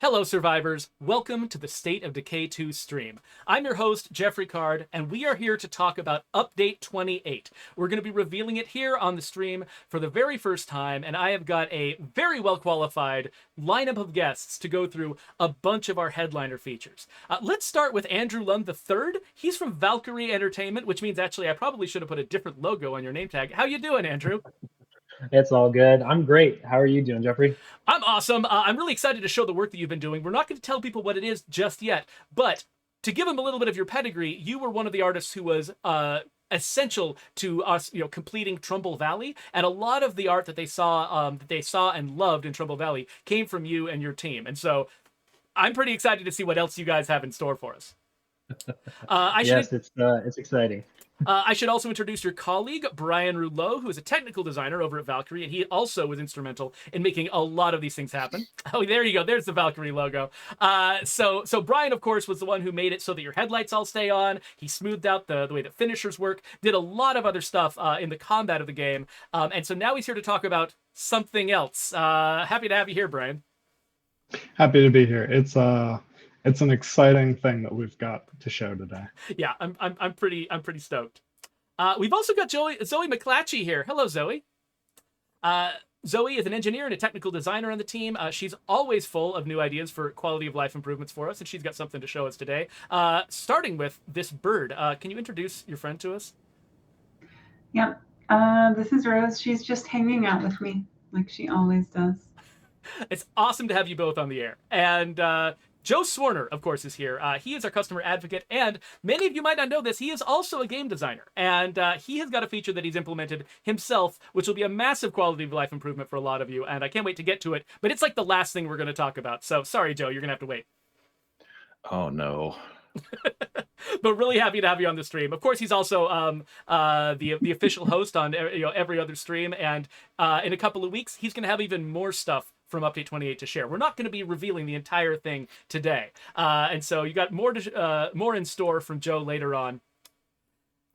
Hello, survivors. Welcome to the State of Decay 2 stream. I'm your host, Geoffrey, and we are here to talk about Update 28. We're going to be revealing it here on the stream for the very first time, and I have got a very well-qualified lineup of guests to go through a bunch of our headliner features. Let's start with Andrew Lund III. He's from Valkyrie Entertainment, which means actually I probably should have put a different logo on your name tag. How you doing, Andrew? It's all good. I'm great. How are you doing, Geoffrey? I'm awesome. I'm really excited to show the work that you've been doing. We're not going to tell people what it is just yet, but to give them a little bit of your pedigree, you were one of the artists who was essential to us, completing Trumbull Valley, and a lot of the art that they saw and loved in Trumbull Valley came from you and your team. And so, I'm pretty excited to see what else you guys have in store for us. Yes, it's exciting. I should also introduce your colleague, Brian Rouleau, who is a technical designer over at Valkyrie, and he also was instrumental in making a lot of these things happen. Oh, there you go. There's the Valkyrie logo. So Brian, of course, was the one who made it so that your headlights all stay on. He smoothed out the way that finishers work, did a lot of other stuff in the combat of the game. And so now he's here to talk about something else. Happy to have you here, Brian. Happy to be here. It's an exciting thing that we've got to show today. Yeah, I'm pretty stoked. We've also got Zoe McClatchy here. Hello, Zoe. Zoe is an engineer and a technical designer on the team. She's always full of new ideas for quality of life improvements for us, and she's got something to show us today. Starting with this bird. Can you introduce your friend to us? Yep. This is Rose. She's just hanging out with me, like she always does. It's awesome to have you both on the air. And Joe Swarner, of course, is here. He is our customer advocate, and many of you might not know this, he is also a game designer. And he has got a feature that he's implemented himself, which will be a massive quality of life improvement for a lot of you, and I can't wait to get to it, but it's like the last thing we're going to talk about. So, sorry, Joe, you're going to have to wait. Oh, no. But really happy to have you on the stream. Of course, he's also the official host on every other stream, and in a couple of weeks, he's going to have even more stuff from Update 28 to share. We're not going to be revealing the entire thing today, and so you got more in store from Joe later on.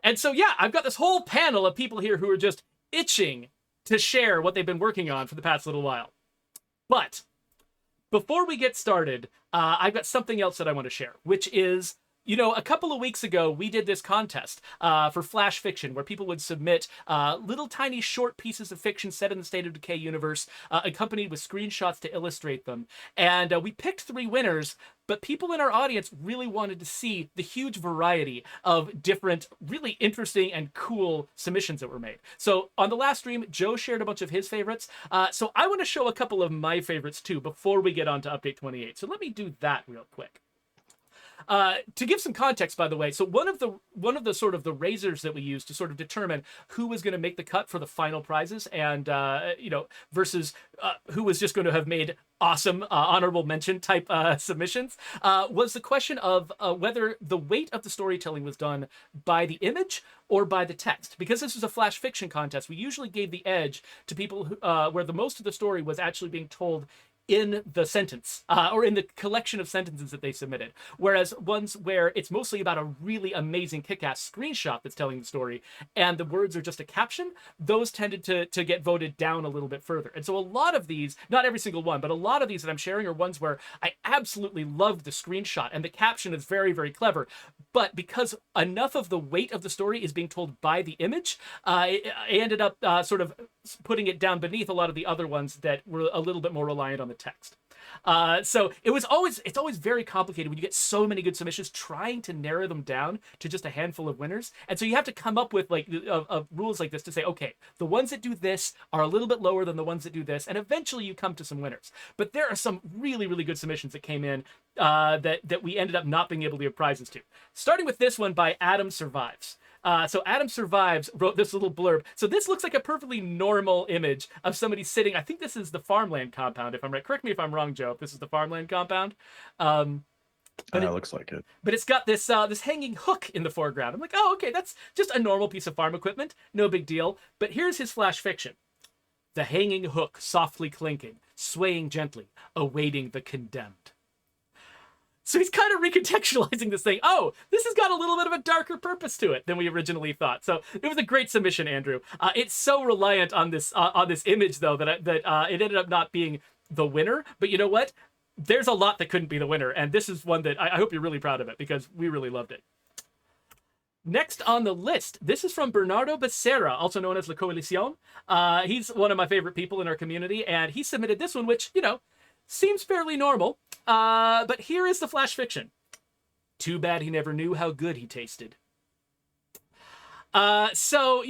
And so yeah, I've got this whole panel of people here who are just itching to share what they've been working on for the past little while. But before we get started, I've got something else that I want to share, which is, a couple of weeks ago, we did this contest for Flash Fiction, where people would submit little tiny short pieces of fiction set in the State of Decay universe, accompanied with screenshots to illustrate them. And we picked 3 winners, but people in our audience really wanted to see the huge variety of different, really interesting and cool submissions that were made. So on the last stream, Joe shared a bunch of his favorites. So I want to show a couple of my favorites too before we get on to Update 28. So let me do that real quick. To give some context, by the way, so one of the sort of the razors that we used to sort of determine who was going to make the cut for the final prizes, and versus who was just going to have made awesome honorable mention type submissions, was the question of whether the weight of the storytelling was done by the image or by the text. Because this was a Flash Fiction contest, we usually gave the edge to people who, where the most of the story was actually being told in the sentence, or in the collection of sentences that they submitted. Whereas ones where it's mostly about a really amazing kick-ass screenshot that's telling the story, and the words are just a caption, those tended to get voted down a little bit further. And so a lot of these, not every single one, but a lot of these that I'm sharing are ones where I absolutely loved the screenshot, and the caption is very, very clever. But because enough of the weight of the story is being told by the image, I ended up sort of putting it down beneath a lot of the other ones that were a little bit more reliant on the text. So it's always very complicated when you get so many good submissions, trying to narrow them down to just a handful of winners. And so you have to come up with rules like this to say, okay, the ones that do this are a little bit lower than the ones that do this, and eventually you come to some winners. But there are some really, really good submissions that came in that we ended up not being able to give prizes to. Starting with this one by Adam Survives. So Adam Survives wrote this little blurb. So this looks like a perfectly normal image of somebody sitting. I think this is the farmland compound, if I'm right. Correct me if I'm wrong, Joe, if this is the farmland compound. But it looks like it. But it's got this this hanging hook in the foreground. I'm like, oh, okay, that's just a normal piece of farm equipment. No big deal. But here's his Flash Fiction. The hanging hook softly clinking, swaying gently, awaiting the condemned. So he's kind of recontextualizing this thing. Oh, this has got a little bit of a darker purpose to it than we originally thought. So it was a great submission, Andrew. It's so reliant on this image, though, that it ended up not being the winner. But you know what? there's a lot that couldn't be the winner, and this is one that I hope you're really proud of it, because we really loved it. Next on the list, this is from Bernardo Becerra, also known as La Coalición. He's one of my favorite people in our community, and he submitted this one, which, seems fairly normal. But here is the flash fiction. Too bad he never knew how good he tasted. So,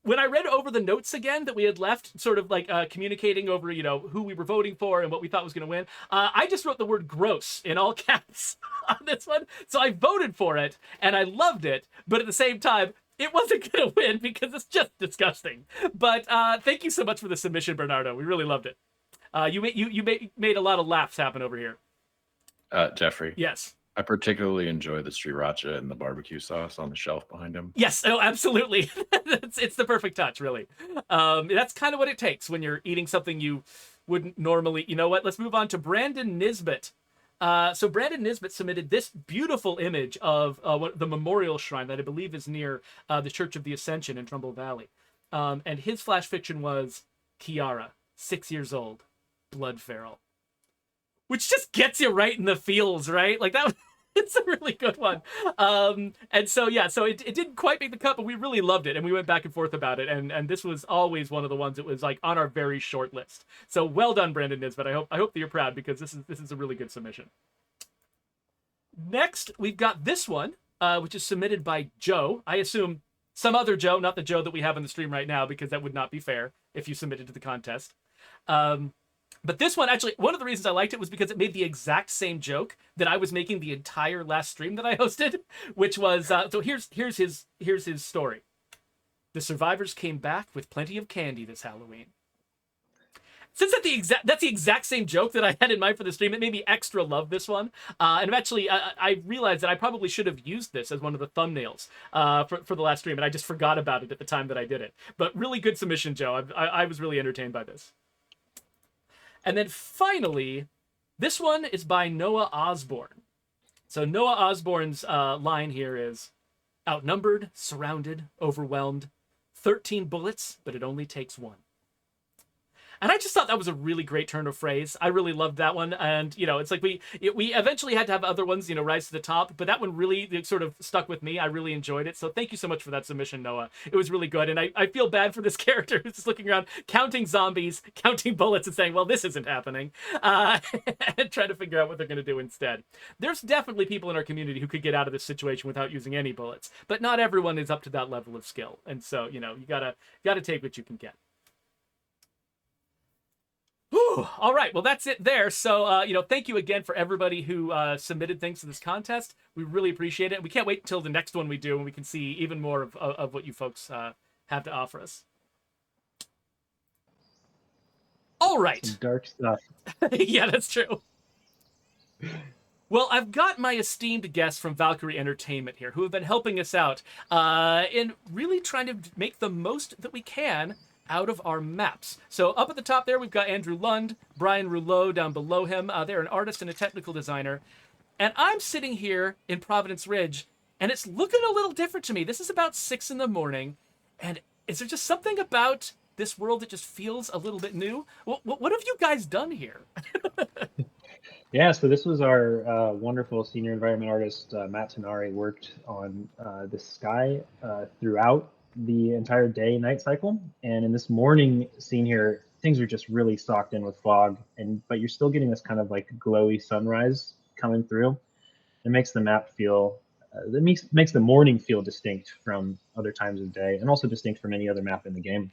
when I read over the notes again that we had left, sort of like communicating over, who we were voting for and what we thought was going to win, I just wrote the word gross in all caps on this one. So I voted for it, and I loved it. But at the same time, it wasn't going to win because it's just disgusting. But thank you so much for the submission, Bernardo. We really loved it. You made a lot of laughs happen over here. Geoffrey. Yes. I particularly enjoy the sriracha and the barbecue sauce on the shelf behind him. Yes, oh, absolutely. It's the perfect touch, really. That's kind of what it takes when you're eating something you wouldn't normally. You know what? Let's move on to Brandon Nisbet. So Brandon Nisbet submitted this beautiful image of the memorial shrine that I believe is near the Church of the Ascension in Trumbull Valley. And his flash fiction was Kiara, 6 years old, blood feral. Which just gets you right in the feels, right? Like that. It's a really good one. And so, yeah, so it didn't quite make the cut, but we really loved it. And we went back and forth about it. And this was always one of the ones that was like on our very short list. So well done, Brandon Nisbet. I hope that you're proud, because this is a really good submission. Next, we've got this one, which is submitted by Joe. I assume some other Joe, not the Joe that we have on the stream right now, because that would not be fair if you submitted to the contest. But this one, actually, one of the reasons I liked it was because it made the exact same joke that I was making the entire last stream that I hosted, which was, so here's his story. The survivors came back with plenty of candy this Halloween. Since that's the exact same joke that I had in mind for the stream, it made me extra love this one. And actually, I realized that I probably should have used this as one of the thumbnails for the last stream, and I just forgot about it at the time that I did it. But really good submission, Joe. I was really entertained by this. And then finally, this one is by Noah Osborne. So Noah Osborne's line here is, outnumbered, surrounded, overwhelmed, 13 bullets, but it only takes one. And I just thought that was a really great turn of phrase. I really loved that one. And, it's like we eventually had to have other ones, rise to the top. But that one really sort of stuck with me. I really enjoyed it. So thank you so much for that submission, Noah. It was really good. And I feel bad for this character who's just looking around, counting zombies, counting bullets, and saying, well, this isn't happening. And trying to figure out what they're going to do instead. There's definitely people in our community who could get out of this situation without using any bullets. But not everyone is up to that level of skill. And so, you gotta take what you can get. Whew. All right, well, that's it there. So, thank you again for everybody who submitted things to this contest. We really appreciate it. We can't wait until the next one we do, and we can see even more of what you folks have to offer us. All right. Some dark stuff. Yeah, that's true. Well, I've got my esteemed guests from Valkyrie Entertainment here who have been helping us out in really trying to make the most that we can out of our maps. So up at the top there, we've got Andrew Lund, Brian Rouleau down below him. They're an artist and a technical designer. And I'm sitting here in Providence Ridge, and it's looking a little different to me. This is about 6 a.m, and is there just something about this world that just feels a little bit new? What have you guys done here? Yeah, so this was our wonderful senior environment artist, Matt Tenari, worked on the sky throughout the entire day-night cycle. And in this morning scene here, things are just really socked in with fog, but you're still getting this kind of like glowy sunrise coming through. It makes the map feel, it makes the morning feel distinct from other times of day, and also distinct from any other map in the game.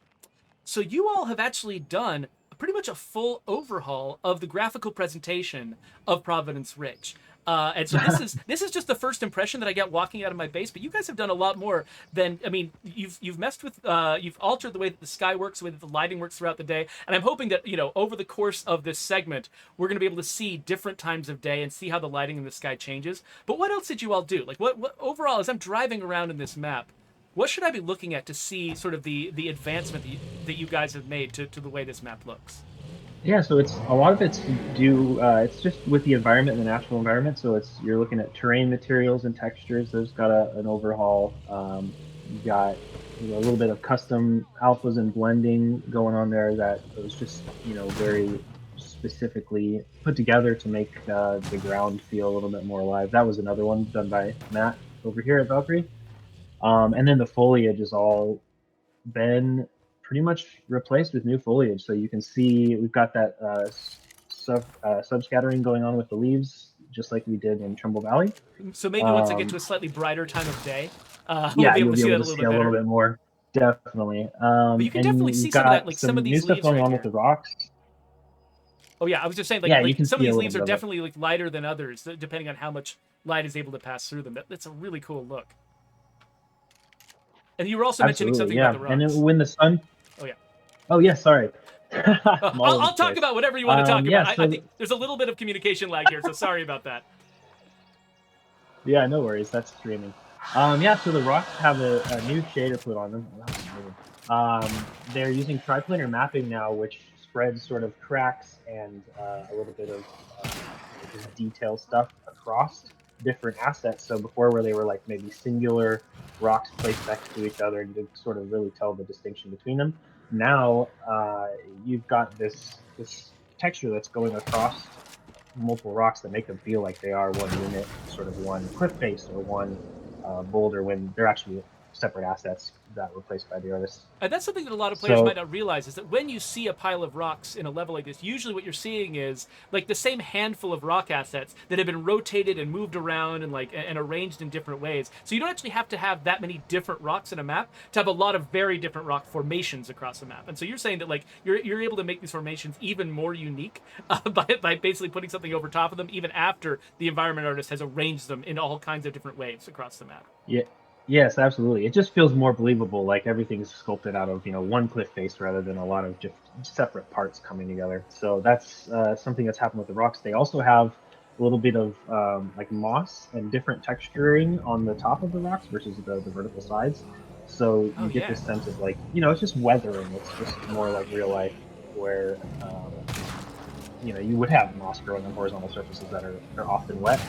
So you all have actually done pretty much a full overhaul of the graphical presentation of Providence Ridge. And so this is just the first impression that I get walking out of my base, but you guys have done a lot more than, I mean, you've messed with, you've altered the way that the sky works, the way that the lighting works throughout the day. And I'm hoping that, over the course of this segment, we're going to be able to see different times of day and see how the lighting in the sky changes. But what else did you all do? Like what overall, as I'm driving around in this map, what should I be looking at to see sort of the advancement that you guys have made to the way this map looks? Yeah, so it's a lot of it's due. It's just with the environment, the natural environment. So you're looking at terrain materials and textures. There's got an overhaul. You got a little bit of custom alphas and blending going on there. That was just very specifically put together to make the ground feel a little bit more alive. That was another one done by Matt over here at Valkyrie. And then the foliage is all been pretty much replaced with new foliage. So you can see we've got that sub-scattering going on with the leaves, just like we did in Trumbull Valley. So maybe once I get to a slightly brighter time of day, Yeah, we'll be you'll able to see that a little bit a little better. bit more. Definitely. But you can and definitely you've see some of got that, like some of new these stuff leaves going right on here. with the rocks. Oh yeah, I was just saying, like, Yeah, you like can some of see a these little leaves bit are of it. definitely like lighter than others, depending on how much light is able to pass through them. That's a really cool look. And you were also mentioning something yeah. about the rocks. And then when the sun. Oh yeah. Oh yeah, sorry. I'm all over I'll the talk place. about whatever you want to talk yeah, about. so I think there's a little bit of communication lag here, so sorry about that. Yeah, no worries. That's streaming. Yeah, so the rocks have a new shader put on them. They're using triplanar mapping now, which spreads sort of cracks and a little bit of just detail stuff across different assets. So before, where they were like maybe singular rocks placed next to each other, and you could sort of really tell the distinction between them. Now you've got this texture that's going across multiple rocks that make them feel like they are one unit, sort of one cliff face or one boulder, when they're actually separate assets that were placed by the artist. And that's something that a lot of players might not realize, is that when you see a pile of rocks in a level like this, usually what you're seeing is like the same handful of rock assets that have been rotated and moved around and and arranged in different ways. So you don't actually have to have that many different rocks in a map to have a lot of very different rock formations across a map. And so you're saying that like you're able to make these formations even more unique by basically putting something over top of them, even after the environment artist has arranged them in all kinds of different ways across the map. Yeah. Yes, absolutely. It just feels more believable, like everything's sculpted out of one cliff face rather than a lot of just separate parts coming together. So that's something that's happened with the rocks. They also have a little bit of like moss and different texturing on the top of the rocks versus the vertical sides. So you get this sense of like, it's just weathering. It's just more like real life, where you would have moss growing on horizontal surfaces that are often wet,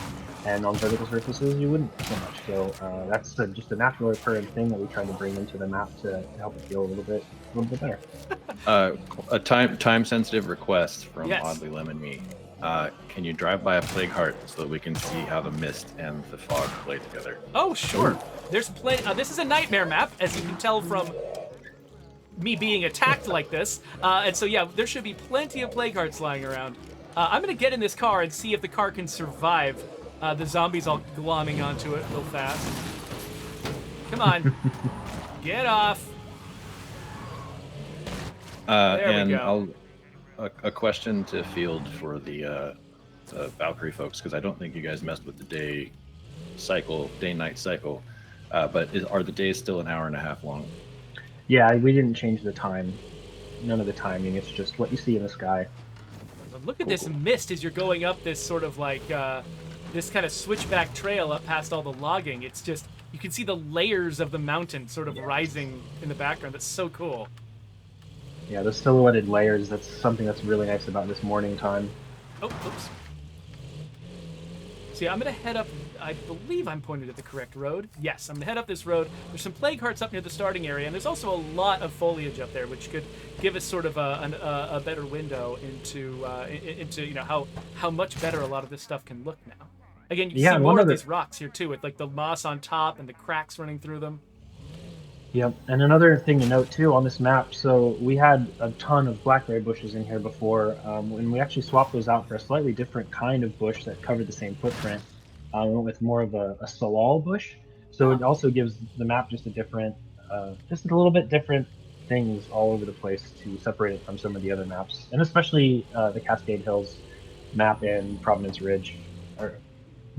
and on vertical surfaces you wouldn't so much. So that's just a natural occurring thing that we try to bring into the map to help it feel a little bit better. A time sensitive request from Yes. Oddly Lemon Me. Can you drive by a plague heart so that we can see how the mist and the fog play together? Oh sure. There's plenty. This is a nightmare map, as you can tell from me being attacked like this. And so yeah, there should be plenty of plague hearts lying around. I'm gonna get in this car and see if the car can survive the zombies all glomming onto it real fast. Come on. Get off. There we go. A question to field for the Valkyrie folks, because I don't think you guys messed with the day-night cycle. But are the days still an hour and a half long? Yeah, we didn't change the time. None of the timing. It's just what you see in the sky. Look at this mist as you're going up this sort of like this kind of switchback trail up past all the logging. It's just, you can see the layers of the mountain sort of rising in the background. That's so cool. Yeah, the silhouetted layers, that's something that's really nice about this morning time. Oh, oops. See, I'm going to head up, I believe I'm pointed at the correct road. Yes, I'm going to head up this road. There's some plague hearts up near the starting area, and there's also a lot of foliage up there, which could give us sort of a better window into how much better a lot of this stuff can look now. Again, you can see more of these rocks here too, with like the moss on top and the cracks running through them. Yep, and another thing to note too on this map, so we had a ton of blackberry bushes in here before, and we actually swapped those out for a slightly different kind of bush that covered the same footprint. We went with more of a salal bush, so it also gives the map just a different, just a little bit different things all over the place to separate it from some of the other maps, and especially the Cascade Hills map and Providence Ridge are,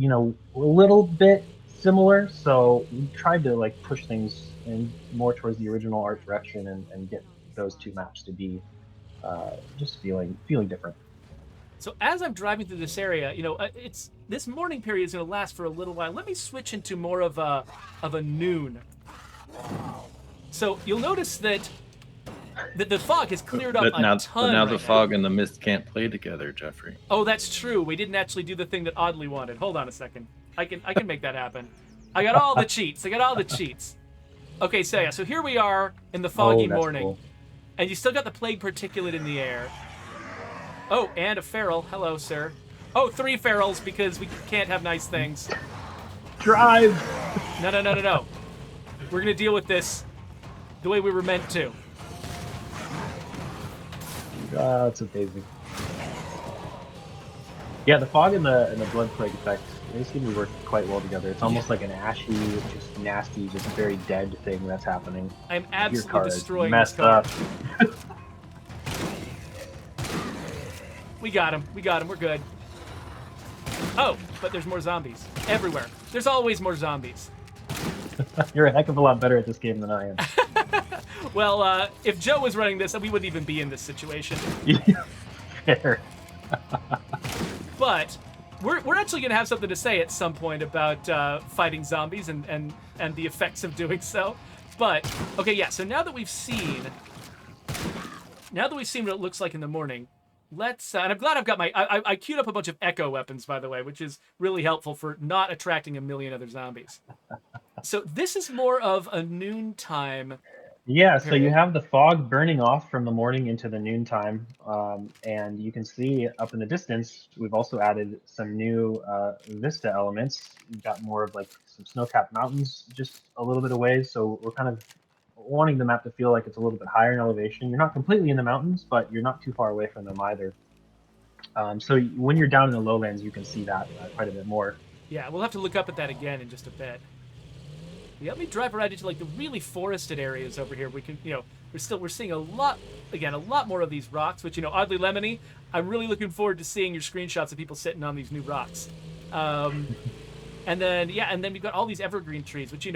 a little bit similar, so we tried to like push things in more towards the original art direction and get those two maps to be just feeling different. So as I'm driving through this area, it's this morning period is going to last for a little while. Let me switch into more of a noon. So you'll notice that the fog has cleared up a ton. But now the fog and the mist can't play together, Geoffrey. Oh, that's true. We didn't actually do the thing that Oddly wanted. Hold on a second. I can make that happen. I got all the cheats. Okay, so here we are in the foggy morning, cool. And you still got the plague particulate in the air. Oh, and a feral. Hello, sir. Oh, 3 ferals because we can't have nice things. Drive! No, no, no, no, no. We're gonna deal with this the way we were meant to. That's amazing. Yeah, the fog and the blood plague effect, they seem to work quite well together. It's almost like an ashy, just nasty, just very dead thing that's happening. I'm Your absolutely car is destroying messed this car. up. We got him. We got him. We're good. Oh, but there's more zombies everywhere. There's always more zombies. You're a heck of a lot better at this game than I am. Well, if Joe was running this, we wouldn't even be in this situation. Fair. But we're actually going to have something to say at some point about fighting zombies and the effects of doing so. But okay, yeah. So now that we've seen what it looks like in the morning, let's. And I'm glad I've got I queued up a bunch of echo weapons, by the way, which is really helpful for not attracting a million other zombies. So this is more of a noontime. Yeah, so you have the fog burning off from the morning into the noontime, and you can see up in the distance, we've also added some new vista elements. You've got more of like some snow-capped mountains just a little bit away, so we're kind of wanting the map to feel like it's a little bit higher in elevation. You're not completely in the mountains, but you're not too far away from them either. So when you're down in the lowlands, you can see that quite a bit more. Yeah, we'll have to look up at that again in just a bit. Yeah, let me drive around into like the really forested areas over here. We can, we're seeing a lot more of these rocks, which, oddly lemony. I'm really looking forward to seeing your screenshots of people sitting on these new rocks. And then we've got all these evergreen trees, which,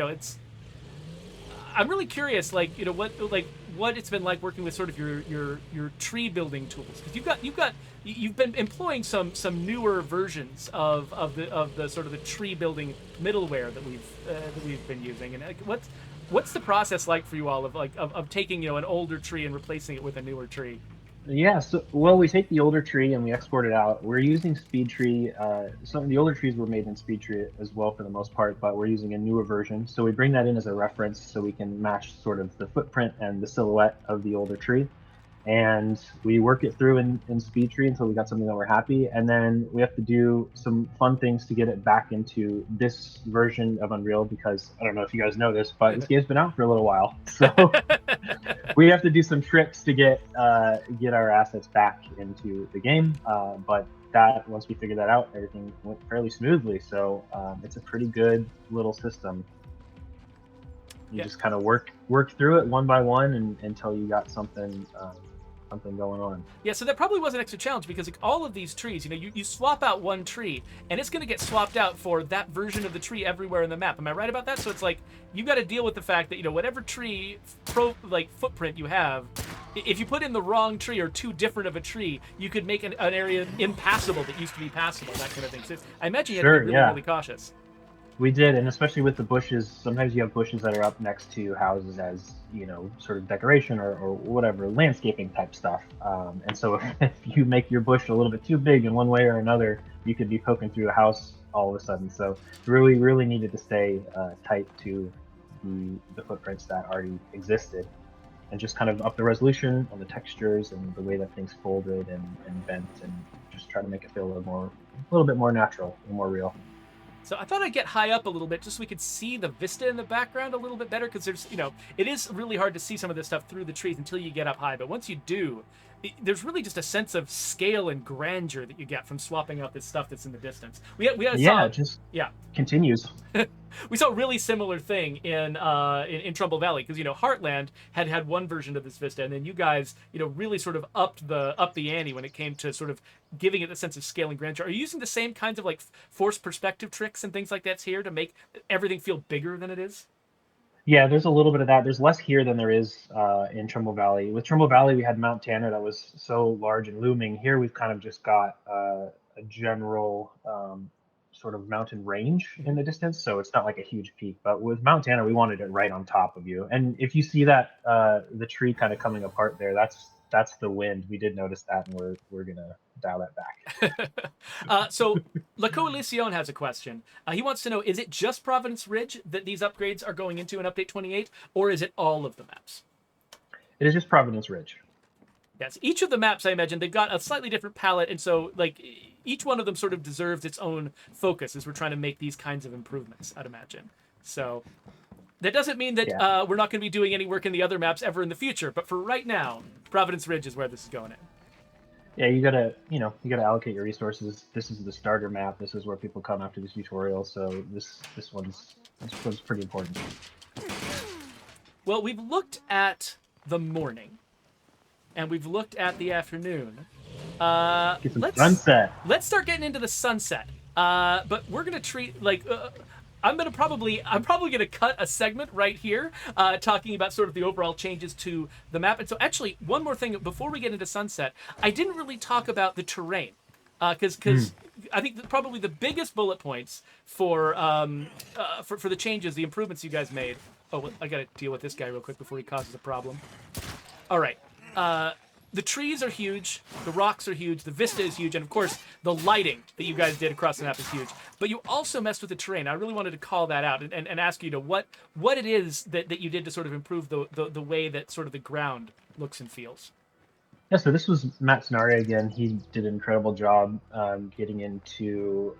I'm really curious, what it's been like working with sort of your tree building tools, because you've been employing some newer versions of the sort of the tree building middleware that we've been using, and what's the process like for you all of taking an older tree and replacing it with a newer tree? Yeah, so we take the older tree and we export it out. We're using SpeedTree. Some of the older trees were made in SpeedTree as well for the most part, but we're using a newer version. So we bring that in as a reference so we can match sort of the footprint and the silhouette of the older tree. And we work it through in SpeedTree until we got something that we're happy. And then we have to do some fun things to get it back into this version of Unreal, because I don't know if you guys know this, but this game's been out for a little while. So we have to do some tricks to get our assets back into the game. But that once we figured that out, everything went fairly smoothly. So it's a pretty good little system. You just kind of work through it one by one until you got something going on. Yeah, so that probably was an extra challenge, because all of these trees, you swap out one tree and it's going to get swapped out for that version of the tree everywhere in the map. Am I right about that? So it's like you got to deal with the fact that whatever tree footprint you have, if you put in the wrong tree or too different of a tree, you could make an area impassable that used to be passable, that kind of thing. So I imagine you have to be really cautious. We did, and especially with the bushes, sometimes you have bushes that are up next to houses as, sort of decoration or whatever, landscaping type stuff. And so if you make your bush a little bit too big in one way or another, you could be poking through a house all of a sudden. So really, really needed to stay tight to the footprints that already existed, and just kind of up the resolution on the textures and the way that things folded and bent, and just try to make it feel a little bit more natural and more real. So I thought I'd get high up a little bit just so we could see the vista in the background a little bit better, because there's, it is really hard to see some of this stuff through the trees until you get up high. But once you do, there's really just a sense of scale and grandeur that you get from swapping out this stuff that's in the distance. Continues. We saw a really similar thing in Trumbull Valley, because Heartland had one version of this vista, and then you guys really sort of upped the ante when it came to sort of giving it a sense of scale and grandeur. Are you using the same kinds of forced perspective tricks and things like that here to make everything feel bigger than it is? Yeah, there's a little bit of that. There's less here than there is in Trumbull Valley. With Trumbull Valley, we had Mount Tanner that was so large and looming. Here we've kind of just got a general sort of mountain range in the distance, so it's not like a huge peak. But with Mount Tanner, we wanted it right on top of you. And if you see that the tree kind of coming apart there, that's the wind. We did notice that, and we're gonna dial that back. So La Coalición has a question. He wants to know, is it just Providence Ridge that these upgrades are going into in Update 28, or is it all of the maps? It is just Providence Ridge. Yes, each of the maps, I imagine, they've got a slightly different palette, and so like each one of them sort of deserves its own focus as we're trying to make these kinds of improvements, I'd imagine. So that doesn't mean that we're not going to be doing any work in the other maps ever in the future, but for right now, Providence Ridge is where this is going in. Yeah, you gotta allocate your resources. This is the starter map. This is where people come after the tutorial. So this one's pretty important. Well, we've looked at the morning, and we've looked at the afternoon. Get some sunset. Let's start getting into the sunset. But we're gonna treat like I'm probably gonna cut a segment right here, talking about sort of the overall changes to the map. And so, actually, one more thing before we get into sunset, I didn't really talk about the terrain, because I think probably the biggest bullet points for the changes, the improvements you guys made. Oh, I gotta deal with this guy real quick before he causes a problem. All right. The trees are huge, the rocks are huge, the vista is huge, and of course, the lighting that you guys did across the map is huge. But you also messed with the terrain. I really wanted to call that out and ask you to what it is that you did to sort of improve the way that sort of the ground looks and feels. Yeah, so this was Matt Tenari again. He did an incredible job getting into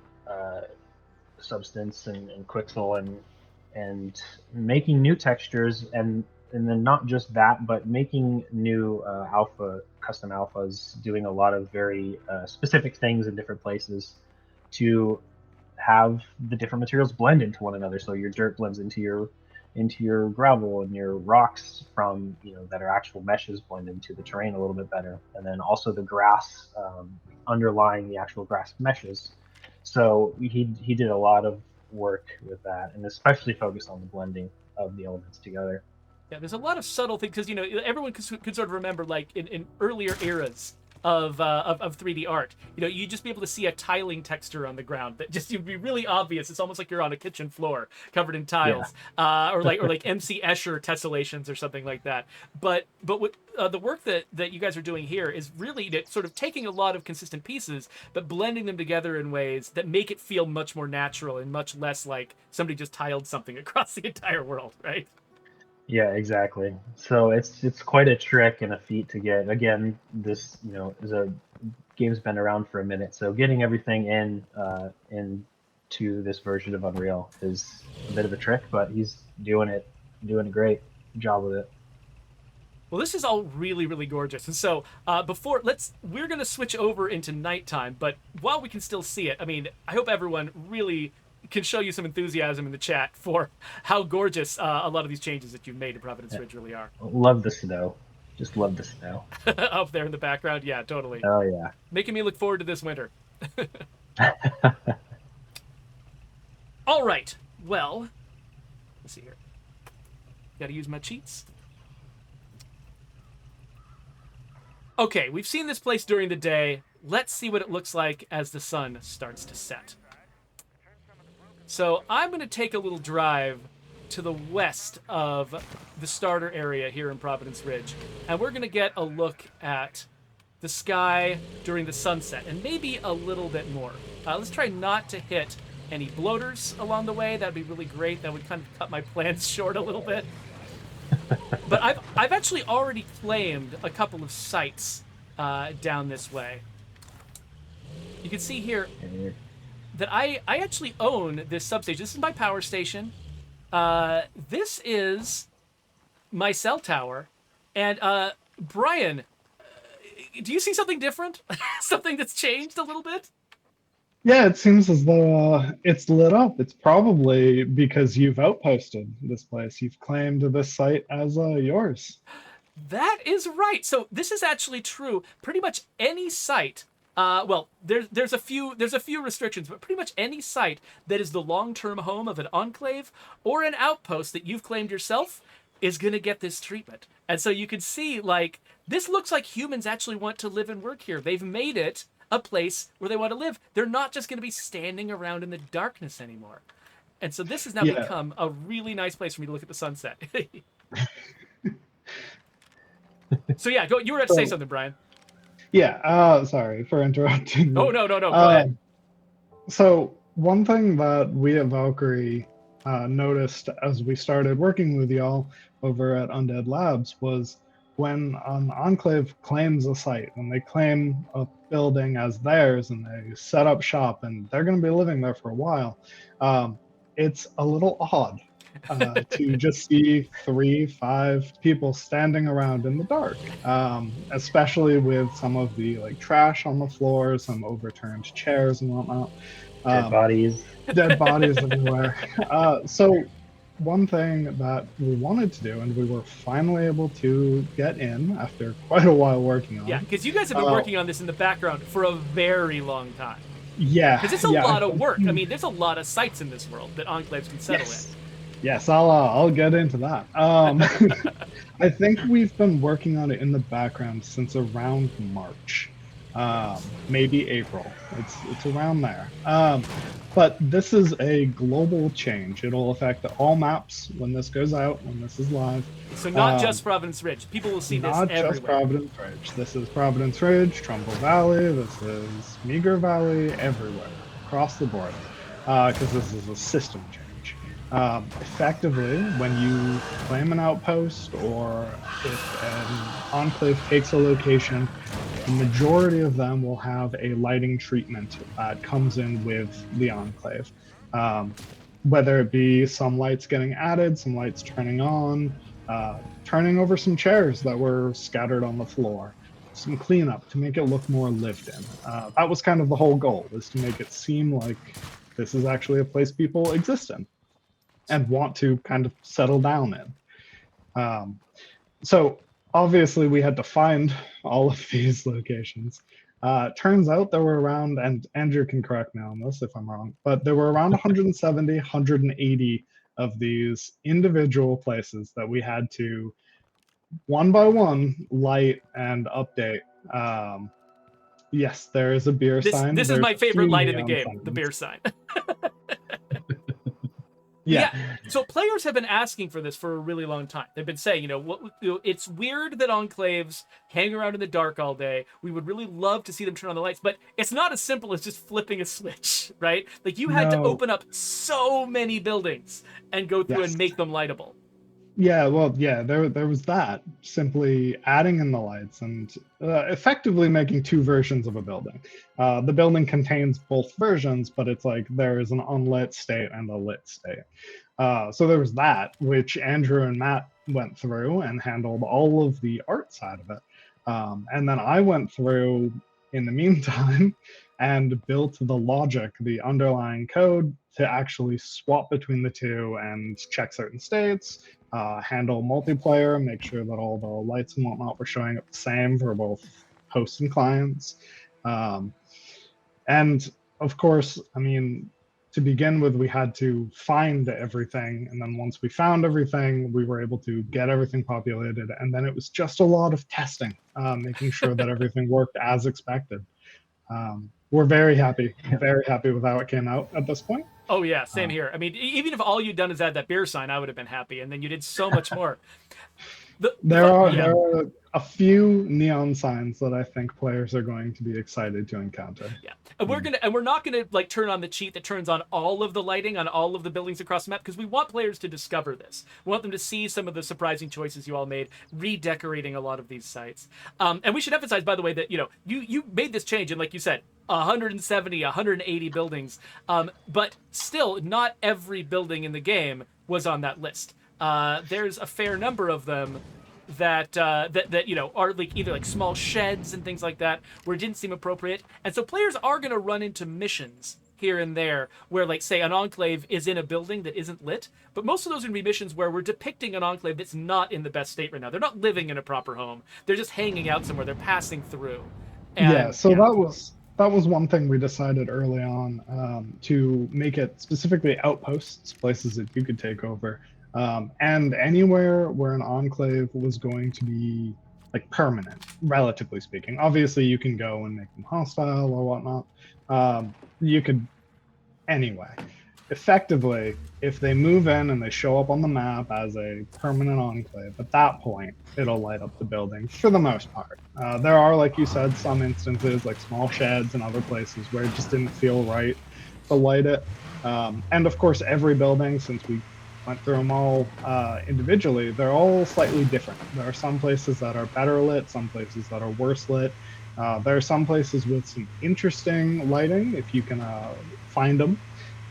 substance and Quixel and making new textures and then not just that, but making new custom alphas, doing a lot of very specific things in different places to have the different materials blend into one another. So your dirt blends into your gravel, and your rocks from that are actual meshes blend into the terrain a little bit better. And then also the grass underlying the actual grass meshes. So he did a lot of work with that, and especially focused on the blending of the elements together. Yeah, there's a lot of subtle things because everyone could sort of remember like in earlier eras of 3D art, you'd just be able to see a tiling texture on the ground that just would be really obvious. It's almost like you're on a kitchen floor covered in tiles, or like MC Escher tessellations or something like that. But what the work that you guys are doing here is really sort of taking a lot of consistent pieces but blending them together in ways that make it feel much more natural and much less like somebody just tiled something across the entire world, right? Yeah, exactly. So it's quite a trick and a feat to get. Again, this is a game's been around for a minute, so getting everything into this version of Unreal is a bit of a trick, but he's doing a great job with it. Well, this is all really, really gorgeous. And so we're going to switch over into nighttime, but while we can still see it, I mean, I hope everyone really can show you some enthusiasm in the chat for how gorgeous a lot of these changes that you've made to Providence Ridge really are. Love the snow. Just love the snow. Up there in the background, yeah, totally. Oh, yeah. Making me look forward to this winter. All right, well, let's see here. Gotta use my cheats. Okay, we've seen this place during the day. Let's see what it looks like as the sun starts to set. So I'm going to take a little drive to the west of the starter area here in Providence Ridge, and we're going to get a look at the sky during the sunset, and maybe a little bit more. Let's try not to hit any bloaters along the way. That'd be really great. That would kind of cut my plans short a little bit. But I've actually already claimed a couple of sites down this way. You can see here that I actually own this substation. This is my power station. This is my cell tower. And Brian, do you see something different? Something that's changed a little bit? Yeah, it seems as though it's lit up. It's probably because you've outposted this place. You've claimed this site as yours. That is right. So this is actually true. Pretty much any site. Well, there's a few restrictions, but pretty much any site that is the long-term home of an enclave or an outpost that you've claimed yourself is going to get this treatment. And so you can see, like, this looks like humans actually want to live and work here. They've made it a place where they want to live. They're not just going to be standing around in the darkness anymore. And so this has now become a really nice place for me to look at the sunset. So yeah, go. You were about to say something, Brian. Yeah, sorry for interrupting. Oh, no, go ahead. So one thing that we at Valkyrie noticed as we started working with y'all over at Undead Labs was when an enclave claims a site, when they claim a building as theirs and they set up shop and they're going to be living there for a while, it's a little odd to just see 3-5 people standing around in the dark, especially with some of the like trash on the floor, some overturned chairs and whatnot. Dead bodies everywhere. So one thing that we wanted to do, and we were finally able to get in after quite a while working on. Yeah, because you guys have been working on this in the background for a very long time. Yeah, because it's a lot of work. I mean, there's a lot of sites in this world that enclaves can settle in. Yes, I'll get into that. I think we've been working on it in the background since around March, maybe April. It's around there. But this is a global change. It'll affect all maps when this goes out, when this is live. So not just Providence Ridge. People will see this everywhere. Not just Providence Ridge. This is Providence Ridge, Trumbull Valley. This is Meager Valley, everywhere, across the board, because this is a system change. Effectively, when you claim an outpost or if an enclave takes a location, the majority of them will have a lighting treatment that comes in with the enclave. Whether it be some lights getting added, some lights turning on, turning over some chairs that were scattered on the floor, some cleanup to make it look more lived in. That was kind of the whole goal, is to make it seem like this is actually a place people exist in and want to kind of settle down in. So obviously we had to find all of these locations. Turns out there were around, and Andrew can correct me on this if I'm wrong, but there were around 170, 180 of these individual places that we had to, one by one, light and update. Yes, there is a beer sign. This is my favorite light in the game, the beer sign. Yeah. So players have been asking for this for a really long time. They've been saying, it's weird that enclaves hang around in the dark all day. We would really love to see them turn on the lights, but it's not as simple as just flipping a switch, right? Like you had to open up so many buildings and go through and make them lightable. Yeah, well, yeah, there was that. Simply adding in the lights and effectively making two versions of a building. The building contains both versions, but it's like there is an unlit state and a lit state. So there was that, which Andrew and Matt went through and handled all of the art side of it. And then I went through in the meantime and built the logic, the underlying code to actually swap between the two and check certain states, handle multiplayer, make sure that all the lights and whatnot were showing up the same for both hosts and clients. And of course, I mean, to begin with, we had to find everything. And then once we found everything, we were able to get everything populated. And then it was just a lot of testing, making sure that everything worked as expected. We're very happy with how it came out at this point. Oh yeah, same here. I mean, even if all you'd done is add that beer sign, I would have been happy. And then you did so much more. There are a few neon signs that I think players are going to be excited to encounter. Yeah, and we're not gonna like turn on the cheat that turns on all of the lighting on all of the buildings across the map, because we want players to discover this. We want them to see some of the surprising choices you all made, redecorating a lot of these sites. And we should emphasize, by the way, that you made this change, and like you said, 170, 180 buildings, but still not every building in the game was on that list. There's a fair number of them that are like either like small sheds and things like that where it didn't seem appropriate, and so players are going to run into missions here and there where, like, say an enclave is in a building that isn't lit, but most of those are going to be missions where we're depicting an enclave that's not in the best state right now. They're not living in a proper home. They're just hanging out somewhere. They're passing through. And, that was one thing we decided early on, to make it specifically outposts, places that you could take over. And anywhere where an enclave was going to be like permanent, relatively speaking. Obviously, you can go and make them hostile or whatnot. You could anyway. Effectively, if they move in and they show up on the map as a permanent enclave, at that point, it'll light up the building for the most part. There are, like you said, some instances like small sheds and other places where it just didn't feel right to light it. And of course, every building, since we went through them all individually, they're all slightly different. There are some places that are better lit, some places that are worse lit. There are some places with some interesting lighting if you can find them.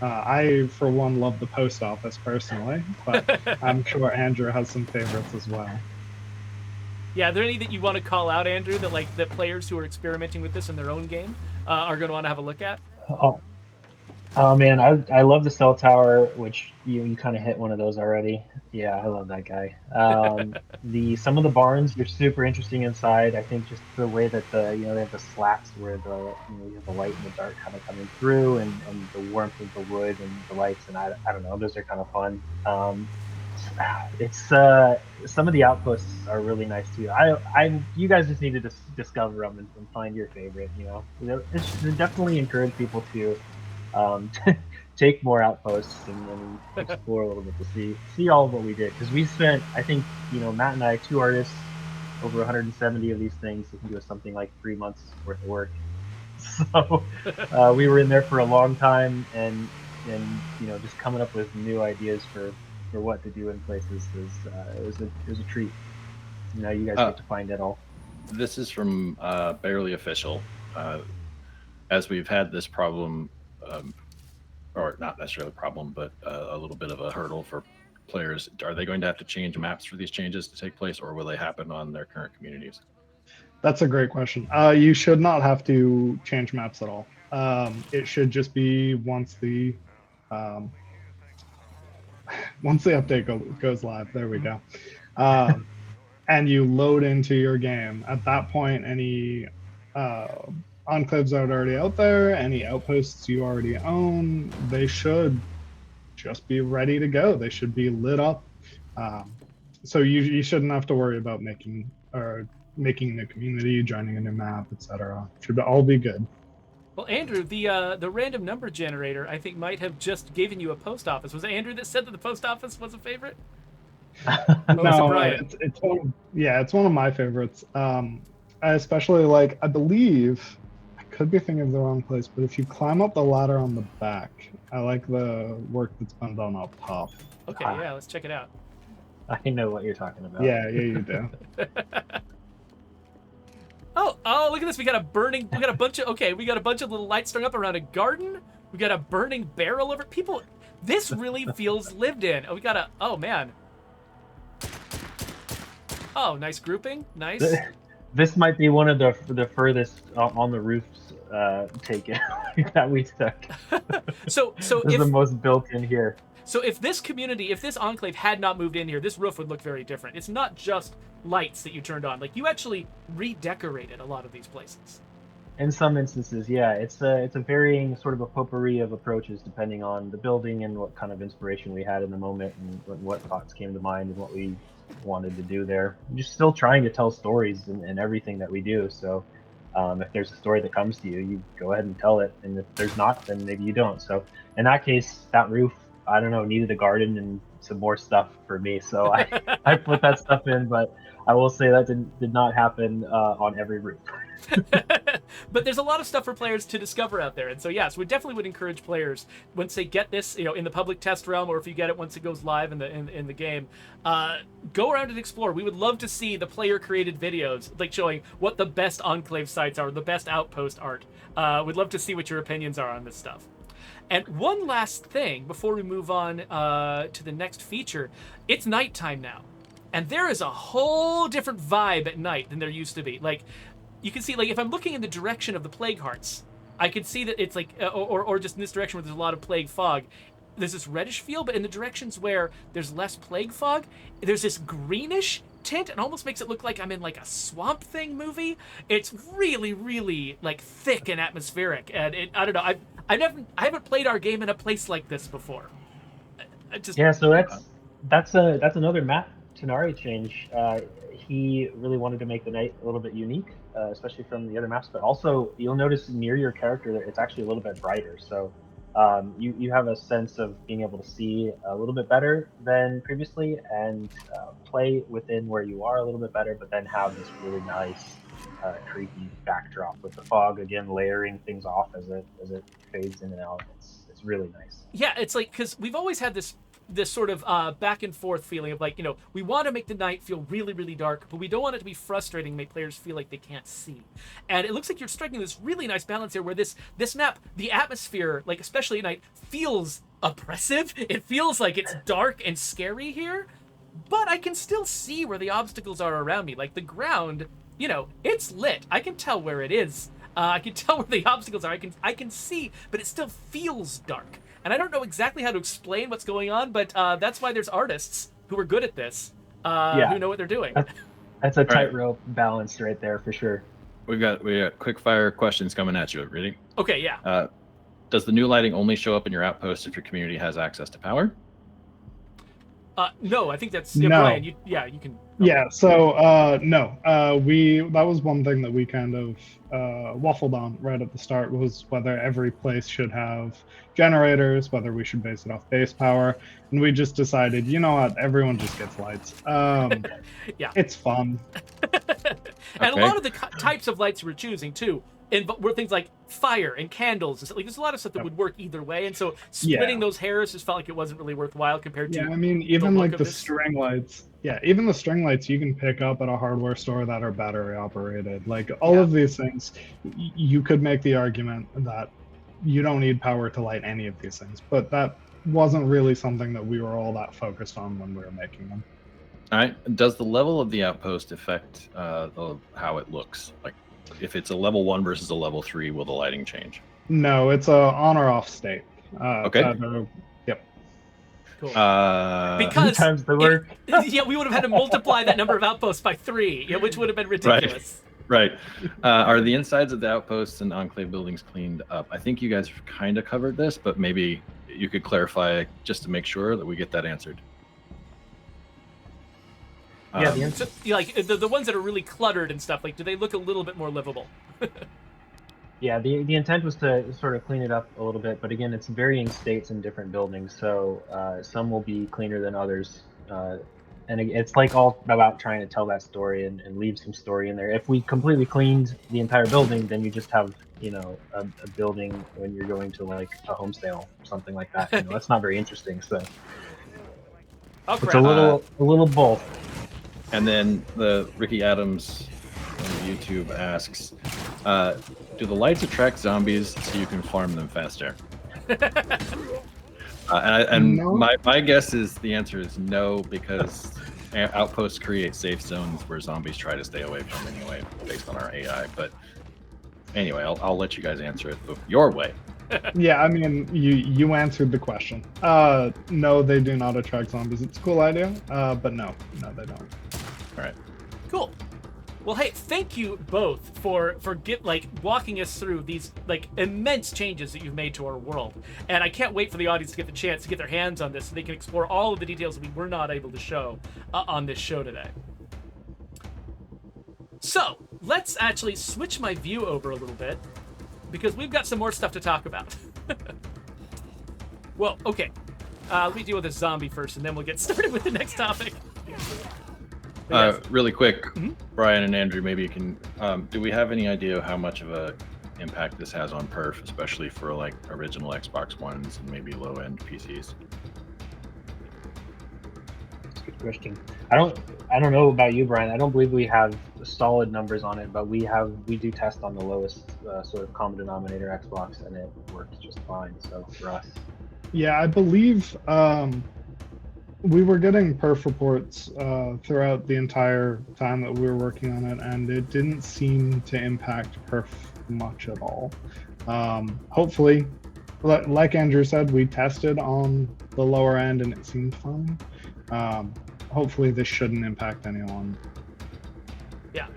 I, for one, love the post office personally, but I'm sure Andrew has some favorites as well. Yeah, are there any that you want to call out, Andrew, that players who are experimenting with this in their own game are going to want to have a look at? Oh, oh man, I love the cell tower, which you kind of hit one of those already. Yeah, I love that guy. Some of the barns are super interesting inside. I think just the way that they have the slats where you have the light and the dark kind of coming through, and the warmth of the wood and the lights, and I don't know, those are kind of fun. It's some of the outposts are really nice too. You guys just need to discover them and find your favorite. It's definitely encourage people to take more outposts and explore a little bit to see all of what we did, because we spent, I think, Matt and I, two artists, over 170 of these things. I think it was something like 3 months worth of work. So we were in there for a long time, and just coming up with new ideas for what to do in places was a treat. You guys get to find it all. This is from Barely Official. As we've had this problem, or not necessarily a problem, but a little bit of a hurdle for players. Are they going to have to change maps for these changes to take place, or will they happen on their current communities? That's a great question. You should not have to change maps at all. It should just be once the update goes live. There we go. And you load into your game. At that point, any enclaves that are already out there, any outposts you already own, they should just be ready to go. They should be lit up. So you shouldn't have to worry about making a new community, joining a new map, etc. Should all be good. Well, Andrew, the random number generator, I think, might have just given you a post office. Was it Andrew that said that the post office was a favorite? No, it's one of my favorites. I especially like, I believe, I could be thinking of the wrong place, but if you climb up the ladder on the back, I like the work that's been done up top. Okay, yeah, let's check it out. I know what you're talking about. Yeah, you do. Oh, look at this. We got a bunch of little lights strung up around a garden. We got a burning barrel over people. This really feels lived in. Oh man. Oh, nice grouping. Nice. This might be one of the furthest on the roofs taken that we took. So this is the most built in here. So if this enclave had not moved in here, this roof would look very different. It's not just lights that you turned on. Like, you actually redecorated a lot of these places. In some instances, yeah. It's a varying sort of a potpourri of approaches depending on the building and what kind of inspiration we had in the moment and what thoughts came to mind and what we wanted to do there. We're just still trying to tell stories in everything that we do. So if there's a story that comes to you, you go ahead and tell it. And if there's not, then maybe you don't. So in that case, that roof, I don't know, needed a garden and some more stuff for me. So I put that stuff in, but I will say that did not happen on every roof. But there's a lot of stuff for players to discover out there. And so, yes, we definitely would encourage players, once they get this, in the public test realm, or if you get it once it goes live in the game, go around and explore. We would love to see the player-created videos, like showing what the best enclave sites are, the best outpost art. We'd love to see what your opinions are on this stuff. And one last thing before we move on to the next feature. It's nighttime now. And there is a whole different vibe at night than there used to be. Like, you can see, like, if I'm looking in the direction of the plague hearts, I can see that it's like, or just in this direction where there's a lot of plague fog, there's this reddish feel, but in the directions where there's less plague fog, there's this greenish tint, and almost makes it look like I'm in like a Swamp Thing movie. It's really, really like thick and atmospheric, and I don't know. I haven't played our game in a place like this before. So that's another Matt Tenari change. He really wanted to make the night a little bit unique, especially from the other maps. But also, you'll notice near your character that it's actually a little bit brighter. So you have a sense of being able to see a little bit better than previously, and play within where you are a little bit better. But then have this really nice, creepy backdrop with the fog again, layering things off as it fades in and out. It's really nice. Yeah, it's like, because we've always had this this sort of back and forth feeling of like, we want to make the night feel really, really dark, but we don't want it to be frustrating, make players feel like they can't see. And it looks like you're striking this really nice balance here, where this map, the atmosphere, like especially at night, feels oppressive. It feels like it's dark and scary here, but I can still see where the obstacles are around me. Like the ground, it's lit. I can tell where it is. I can tell where the obstacles are. I can see, but it still feels dark. And I don't know exactly how to explain what's going on, but that's why there's artists who are good at this, who know what they're doing. That's a tightrope balance right there for sure. We got quick fire questions coming at you. Ready? Okay, yeah. Does the new lighting only show up in your outpost if your community has access to power? No, I think that's No. Brian. You can. Yeah, so no, that was one thing that we kind of waffled on right at the start, was whether every place should have generators, whether we should base it off base power, and we just decided, you know what, everyone just gets lights. Yeah, it's fun. And a lot of the types of lights we're choosing too, were things like fire and candles. Like there's a lot of stuff that would work either way, and so splitting those hairs just felt like it wasn't really worthwhile compared to. Yeah, I mean, even like the string lights. Yeah, even the string lights you can pick up at a hardware store that are battery operated. Like all of these things, you could make the argument that you don't need power to light any of these things, but that wasn't really something that we were all that focused on when we were making them. All right. Does the level of the outpost affect how it looks? Like, if it's a level 1 versus a level 3, will the lighting change? No, it's a on or off state. Okay. Yep. Cool. Because times the work. We would have had to multiply that number of outposts by 3, which would have been ridiculous. Right. Are the insides of the outposts and enclave buildings cleaned up? I think you guys have kind of covered this, but maybe you could clarify just to make sure that we get that answered. So, like the ones that are really cluttered and stuff, like, do they look a little bit more livable? Yeah, the intent was to sort of clean it up a little bit, but again, it's varying states in different buildings, so some will be cleaner than others. And it's like all about trying to tell that story and leave some story in there. If we completely cleaned the entire building, then you just have, a building when you're going to like a home sale, something like that. That's not very interesting. So it's a little both. And then the Ricky Adams on YouTube asks, do the lights attract zombies so you can farm them faster? No. My guess is the answer is no, because outposts create safe zones where zombies try to stay away from anyway, based on our AI. But anyway, I'll let you guys answer it your way. Yeah, I mean, you answered the question. No, they do not attract zombies. It's a cool idea, but no, they don't. All right. Cool. Well, hey, thank you both for walking us through these immense changes that you've made to our world. And I can't wait for the audience to get the chance to get their hands on this so they can explore all of the details that we were not able to show on this show today. So, let's actually switch my view over a little bit, because we've got some more stuff to talk about. Well, okay. Let me deal with this zombie first, and then we'll get started with the next topic. Really quick, Brian and Andrew, maybe you can. Do we have any idea how much of a impact this has on perf, especially for like original Xbox Ones and maybe low-end PCs? That's a good question. I don't know about you, Brian. I don't believe we have solid numbers on it, but we do test on the lowest sort of common denominator Xbox, and it works just fine. So for us, yeah, I believe. We were getting perf reports throughout the entire time that we were working on it, and it didn't seem to impact perf much at all. Hopefully, like Andrew said, we tested on the lower end and it seemed fine. Hopefully this shouldn't impact anyone. Yeah,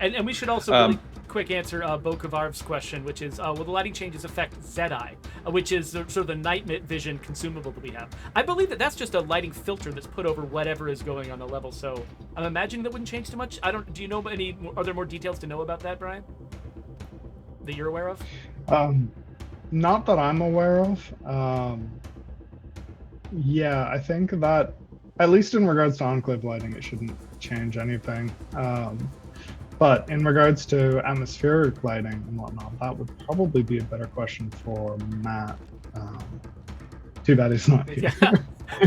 and we should also really quick answer Bokavarv's question, which is, will the lighting changes affect Zedi, which is sort of the night vision consumable that we have. I believe that's just a lighting filter that's put over whatever is going on the level, so I'm imagining that wouldn't change too much. Do you know are there more details to know about that, Brian, that you're aware of? Not that I'm aware of. Yeah, I think that, at least in regards to enclave lighting, it shouldn't change anything. But in regards to atmospheric lighting and whatnot, that would probably be a better question for Matt. Too bad he's not here. Yeah.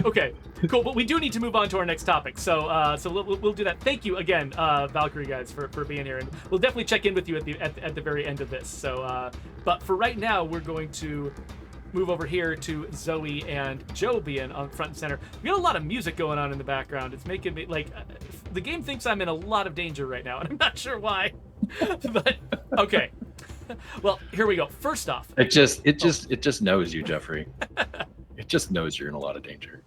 Okay, cool. But we do need to move on to our next topic. So we'll do that. Thank you again, Valkyrie guys, for being here, and we'll definitely check in with you at the very end of this. So, but for right now, we're going to move over here to Zoe and Joe being on front and center. We got a lot of music going on in the background. It's making me like the game thinks I'm in a lot of danger right now, and I'm not sure why. But okay. Well, here we go. First off, it just knows you, Geoffrey. It just knows you're in a lot of danger.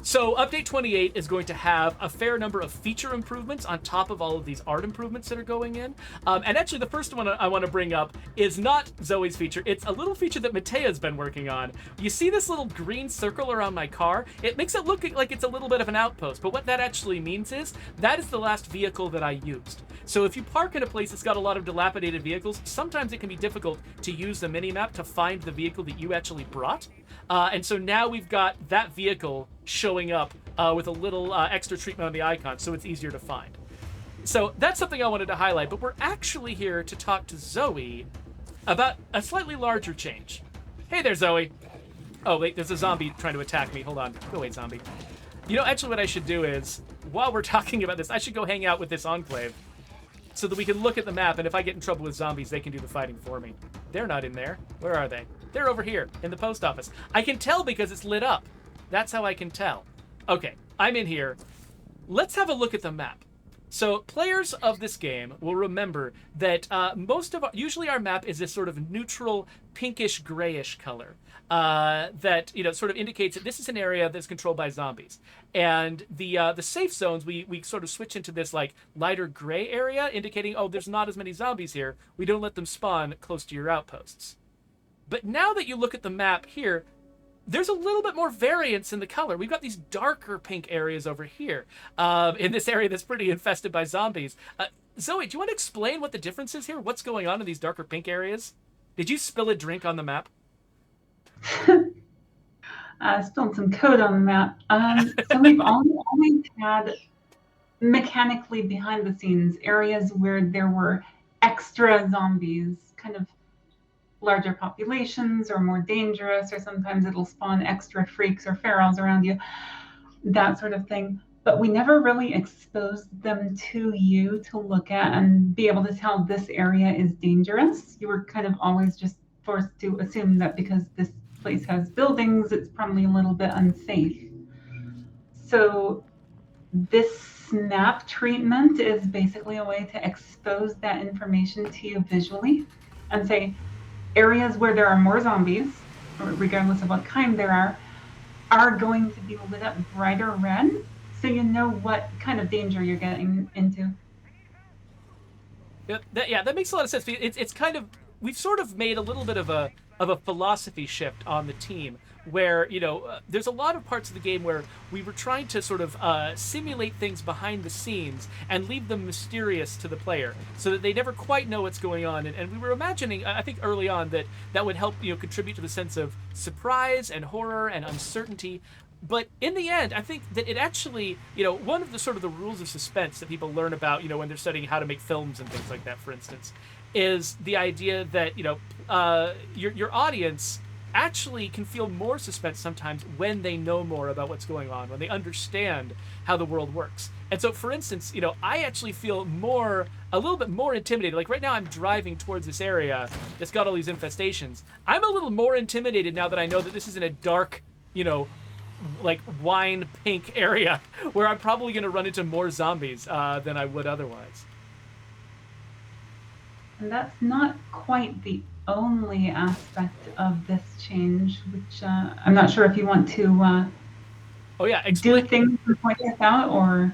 So Update 28 is going to have a fair number of feature improvements on top of all of these art improvements that are going in. And actually, the first one I want to bring up is not Zoe's feature. It's a little feature that Matea's been working on. You see this little green circle around my car? It makes it look like it's a little bit of an outpost, but what that actually means is that is the last vehicle that I used. So if you park in a place that's got a lot of dilapidated vehicles, sometimes it can be difficult to use the minimap to find the vehicle that you actually brought. And so now we've got that vehicle showing up with a little extra treatment on the icon, so it's easier to find. So that's something I wanted to highlight, but we're actually here to talk to Zoe about a slightly larger change. Hey there, Zoe. Oh, wait, there's a zombie trying to attack me. Hold on. Go away, zombie. You know, actually what I should do is, while we're talking about this, I should go hang out with this enclave so that we can look at the map, and if I get in trouble with zombies, they can do the fighting for me. They're not in there. Where are they? They're over here in the post office. I can tell because it's lit up. That's how I can tell. Okay, I'm in here. Let's have a look at the map. So players of this game will remember that usually our map is this sort of neutral pinkish grayish color that sort of indicates that this is an area that's controlled by zombies. And the safe zones we sort of switch into this like lighter gray area, indicating there's not as many zombies here. We don't let them spawn close to your outposts. But now that you look at the map here, there's a little bit more variance in the color. We've got these darker pink areas over here in this area that's pretty infested by zombies. Zoe, do you want to explain what the difference is here? What's going on in these darker pink areas? Did you spill a drink on the map? Spilled some code on the map. So we've always had mechanically behind the scenes areas where there were extra zombies, kind of larger populations or more dangerous, or sometimes it'll spawn extra freaks or ferals around you, that sort of thing. But we never really exposed them to you to look at and be able to tell this area is dangerous. You were kind of always just forced to assume that because this place has buildings, it's probably a little bit unsafe. So this snap treatment is basically a way to expose that information to you visually and say, areas where there are more zombies, regardless of what kind there are going to be lit up brighter red, so you know what kind of danger you're getting into. That makes a lot of sense. It's kind of, we've sort of made a little bit of a philosophy shift on the team where, there's a lot of parts of the game where we were trying to sort of simulate things behind the scenes and leave them mysterious to the player so that they never quite know what's going on. And we were imagining, I think early on, that would help, contribute to the sense of surprise and horror and uncertainty. But in the end, I think that it actually, one of the sort of the rules of suspense that people learn about, when they're studying how to make films and things like that, for instance, is the idea that, your audience actually can feel more suspense sometimes when they know more about what's going on, when they understand how the world works. And so, for instance, I actually feel a little bit more intimidated. Like right now I'm driving towards this area that's got all these infestations. I'm a little more intimidated now that I know that this is in a dark, like wine pink area where I'm probably going to run into more zombies than I would otherwise. And that's not quite the only aspect of this change, which I'm not sure if you want to do things to point this out, or...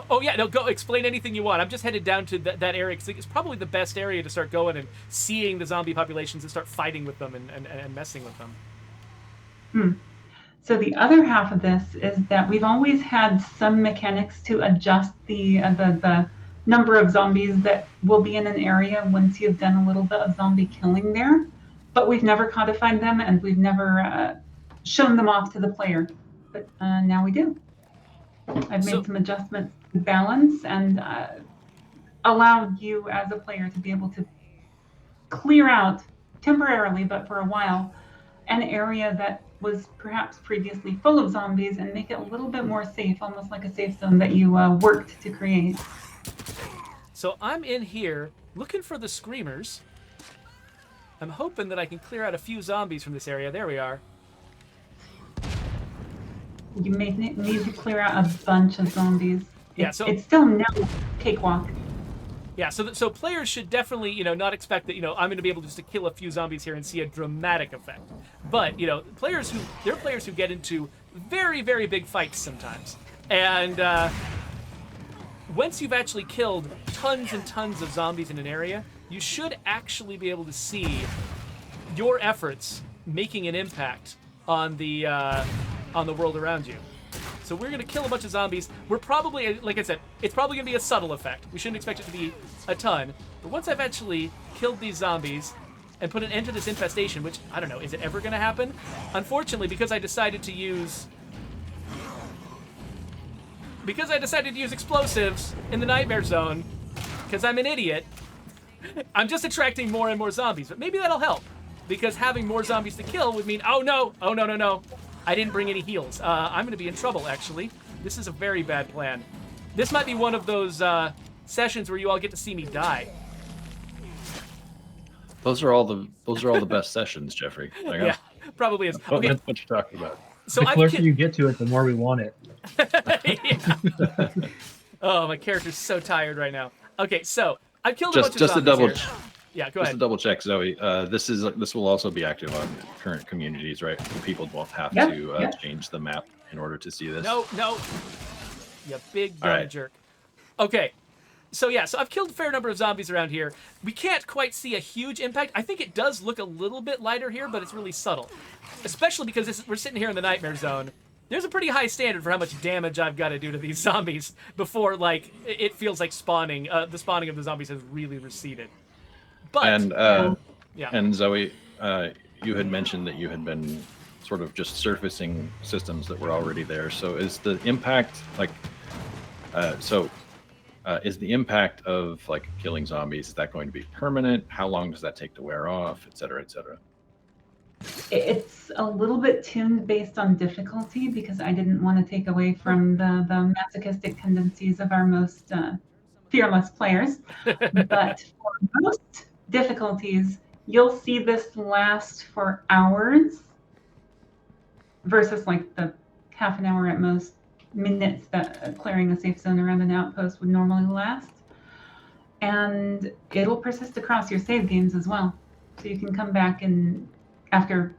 Oh yeah, no, go explain anything you want. I'm just headed down to that area because it's probably the best area to start going and seeing the zombie populations and start fighting with them and messing with them. So the other half of this is that we've always had some mechanics to adjust the number of zombies that will be in an area once you've done a little bit of zombie killing there, but we've never codified them and we've never shown them off to the player. But now we do. I've made some adjustments to balance and allowed you as a player to be able to clear out temporarily, but for a while, an area that was perhaps previously full of zombies and make it a little bit more safe, almost like a safe zone that you worked to create. So I'm in here looking for the screamers. I'm hoping that I can clear out a few zombies from this area. There we are. You may need to clear out a bunch of zombies. Yeah, so it's still no cakewalk. Yeah, so players should definitely, not expect that, I'm going to be able just to kill a few zombies here and see a dramatic effect. But, there are players who get into very, very big fights sometimes. And once you've actually killed tons and tons of zombies in an area, you should actually be able to see your efforts making an impact on the world around you. So we're going to kill a bunch of zombies. We're probably, like I said, it's probably going to be a subtle effect. We shouldn't expect it to be a ton. But once I've actually killed these zombies and put an end to this infestation, which, I don't know, is it ever going to happen? Unfortunately, because I decided to use explosives in the nightmare zone, because I'm an idiot, I'm just attracting more and more zombies. But maybe that'll help, because having more zombies to kill would mean, oh no, I didn't bring any heals. I'm going to be in trouble, actually. This is a very bad plan. This might be one of those sessions where you all get to see me die. Those are all the best sessions, Geoffrey. Yeah, probably is. Okay. That's what you're talking about. So the closer you get to it, the more we want it. Yeah. Oh, my character's so tired right now. Okay, so I've killed a bunch of just zombies a double. here. Yeah, go Just ahead. to double check, Zoe. This will also be active on current communities, right? People won't have to change the map in order to see this. No, you big dumb jerk. Okay, so I've killed a fair number of zombies around here. We can't quite see a huge impact. I think it does look a little bit lighter here, but it's really subtle, especially because we're sitting here in the nightmare zone. There's a pretty high standard for how much damage I've got to do to these zombies before, it feels like spawning. The spawning of the zombies has really receded. But, and Zoe, you had mentioned that you had been sort of just surfacing systems that were already there. So is the impact is the impact of killing zombies, is that going to be permanent? How long does that take to wear off, et cetera, et cetera? It's a little bit tuned based on difficulty, because I didn't want to take away from the masochistic tendencies of our most fearless players. But for most difficulties, you'll see this last for hours versus the half an hour at most minutes that clearing a safe zone around an outpost would normally last. And it'll persist across your save games as well. So you can come back and after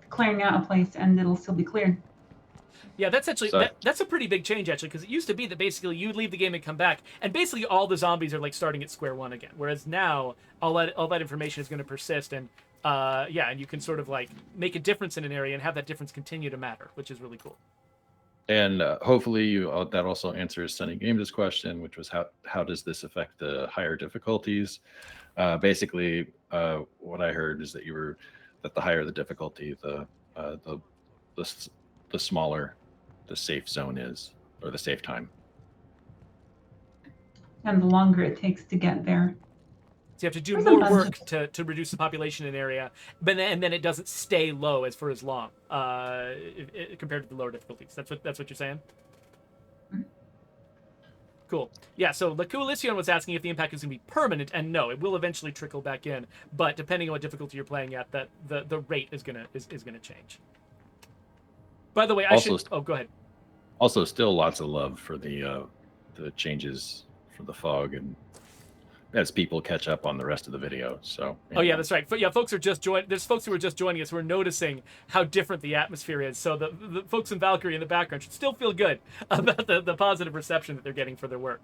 clearing out a place and it'll still be cleared. Yeah, that's actually that's a pretty big change, actually, because it used to be that basically you'd leave the game and come back, and basically all the zombies are starting at square one again. Whereas now all that information is going to persist, and and you can sort of make a difference in an area and have that difference continue to matter, which is really cool. And hopefully that also answers Sunny Games' question, which was how does this affect the higher difficulties? Basically, what I heard is that the higher the difficulty, the smaller the safe zone is, or the safe time. And the longer it takes to get there. So you have to do more work to reduce the population in an area, and then it doesn't stay low for as long compared to the lower difficulties. That's what you're saying? Mm-hmm. Cool. Yeah, so La Coalition was asking if the impact is going to be permanent, and no, it will eventually trickle back in, but depending on what difficulty you're playing at, the rate is gonna change. By the way, go ahead. Also, still lots of love for the changes for the fog, and as people catch up on the rest of the video. So. Yeah, that's right. Yeah, folks are just There's folks who are just joining us who are noticing how different the atmosphere is. So the folks in Valkyrie in the background should still feel good about the positive reception that they're getting for their work.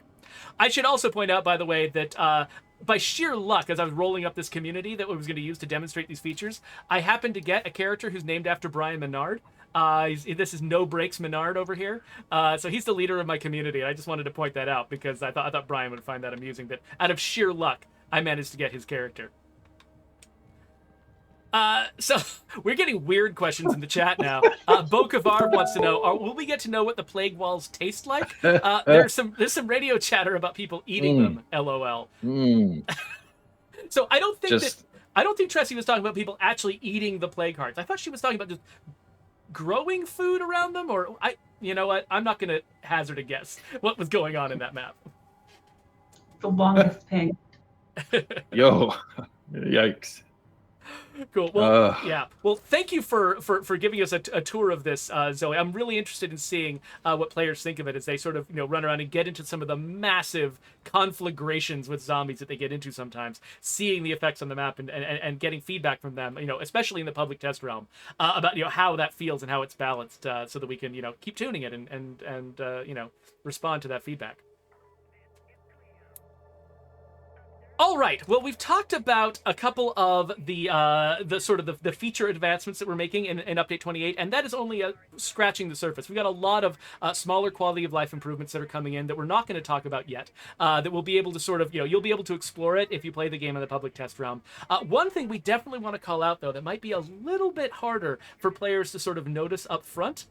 I should also point out, by the way, that by sheer luck, as I was rolling up this community that we was going to use to demonstrate these features, I happened to get a character who's named after Brian Menard. This is No Breaks Menard over here. So he's the leader of my community. And I just wanted to point that out because I thought Brian would find that amusing, that out of sheer luck, I managed to get his character. So we're getting weird questions in the chat now. Bokavar wants to know, will we get to know what the plague walls taste like? There's some radio chatter about people eating them, LOL. Mm. So I don't think I don't think Tressie was talking about people actually eating the plague hearts. I thought she was talking about just growing food around them, or you know what? I'm not going to hazard a guess what was going on in that map. The longest pig. Yo, yikes. Cool. Well, yeah. Well, thank you for giving us a tour of this, Zoe. I'm really interested in seeing what players think of it as they sort of run around and get into some of the massive conflagrations with zombies that they get into sometimes. Seeing the effects on the map and getting feedback from them, especially in the public test realm, about how that feels and how it's balanced, so that we can keep tuning it and respond to that feedback. All right. Well, we've talked about a couple of the sort of the feature advancements that we're making in Update 28, and that is only scratching the surface. We've got a lot of smaller quality of life improvements that are coming in that we're not going to talk about yet. That we'll be able to sort of you'll be able to explore it if you play the game in the public test realm. One thing we definitely want to call out though that might be a little bit harder for players to sort of notice up front.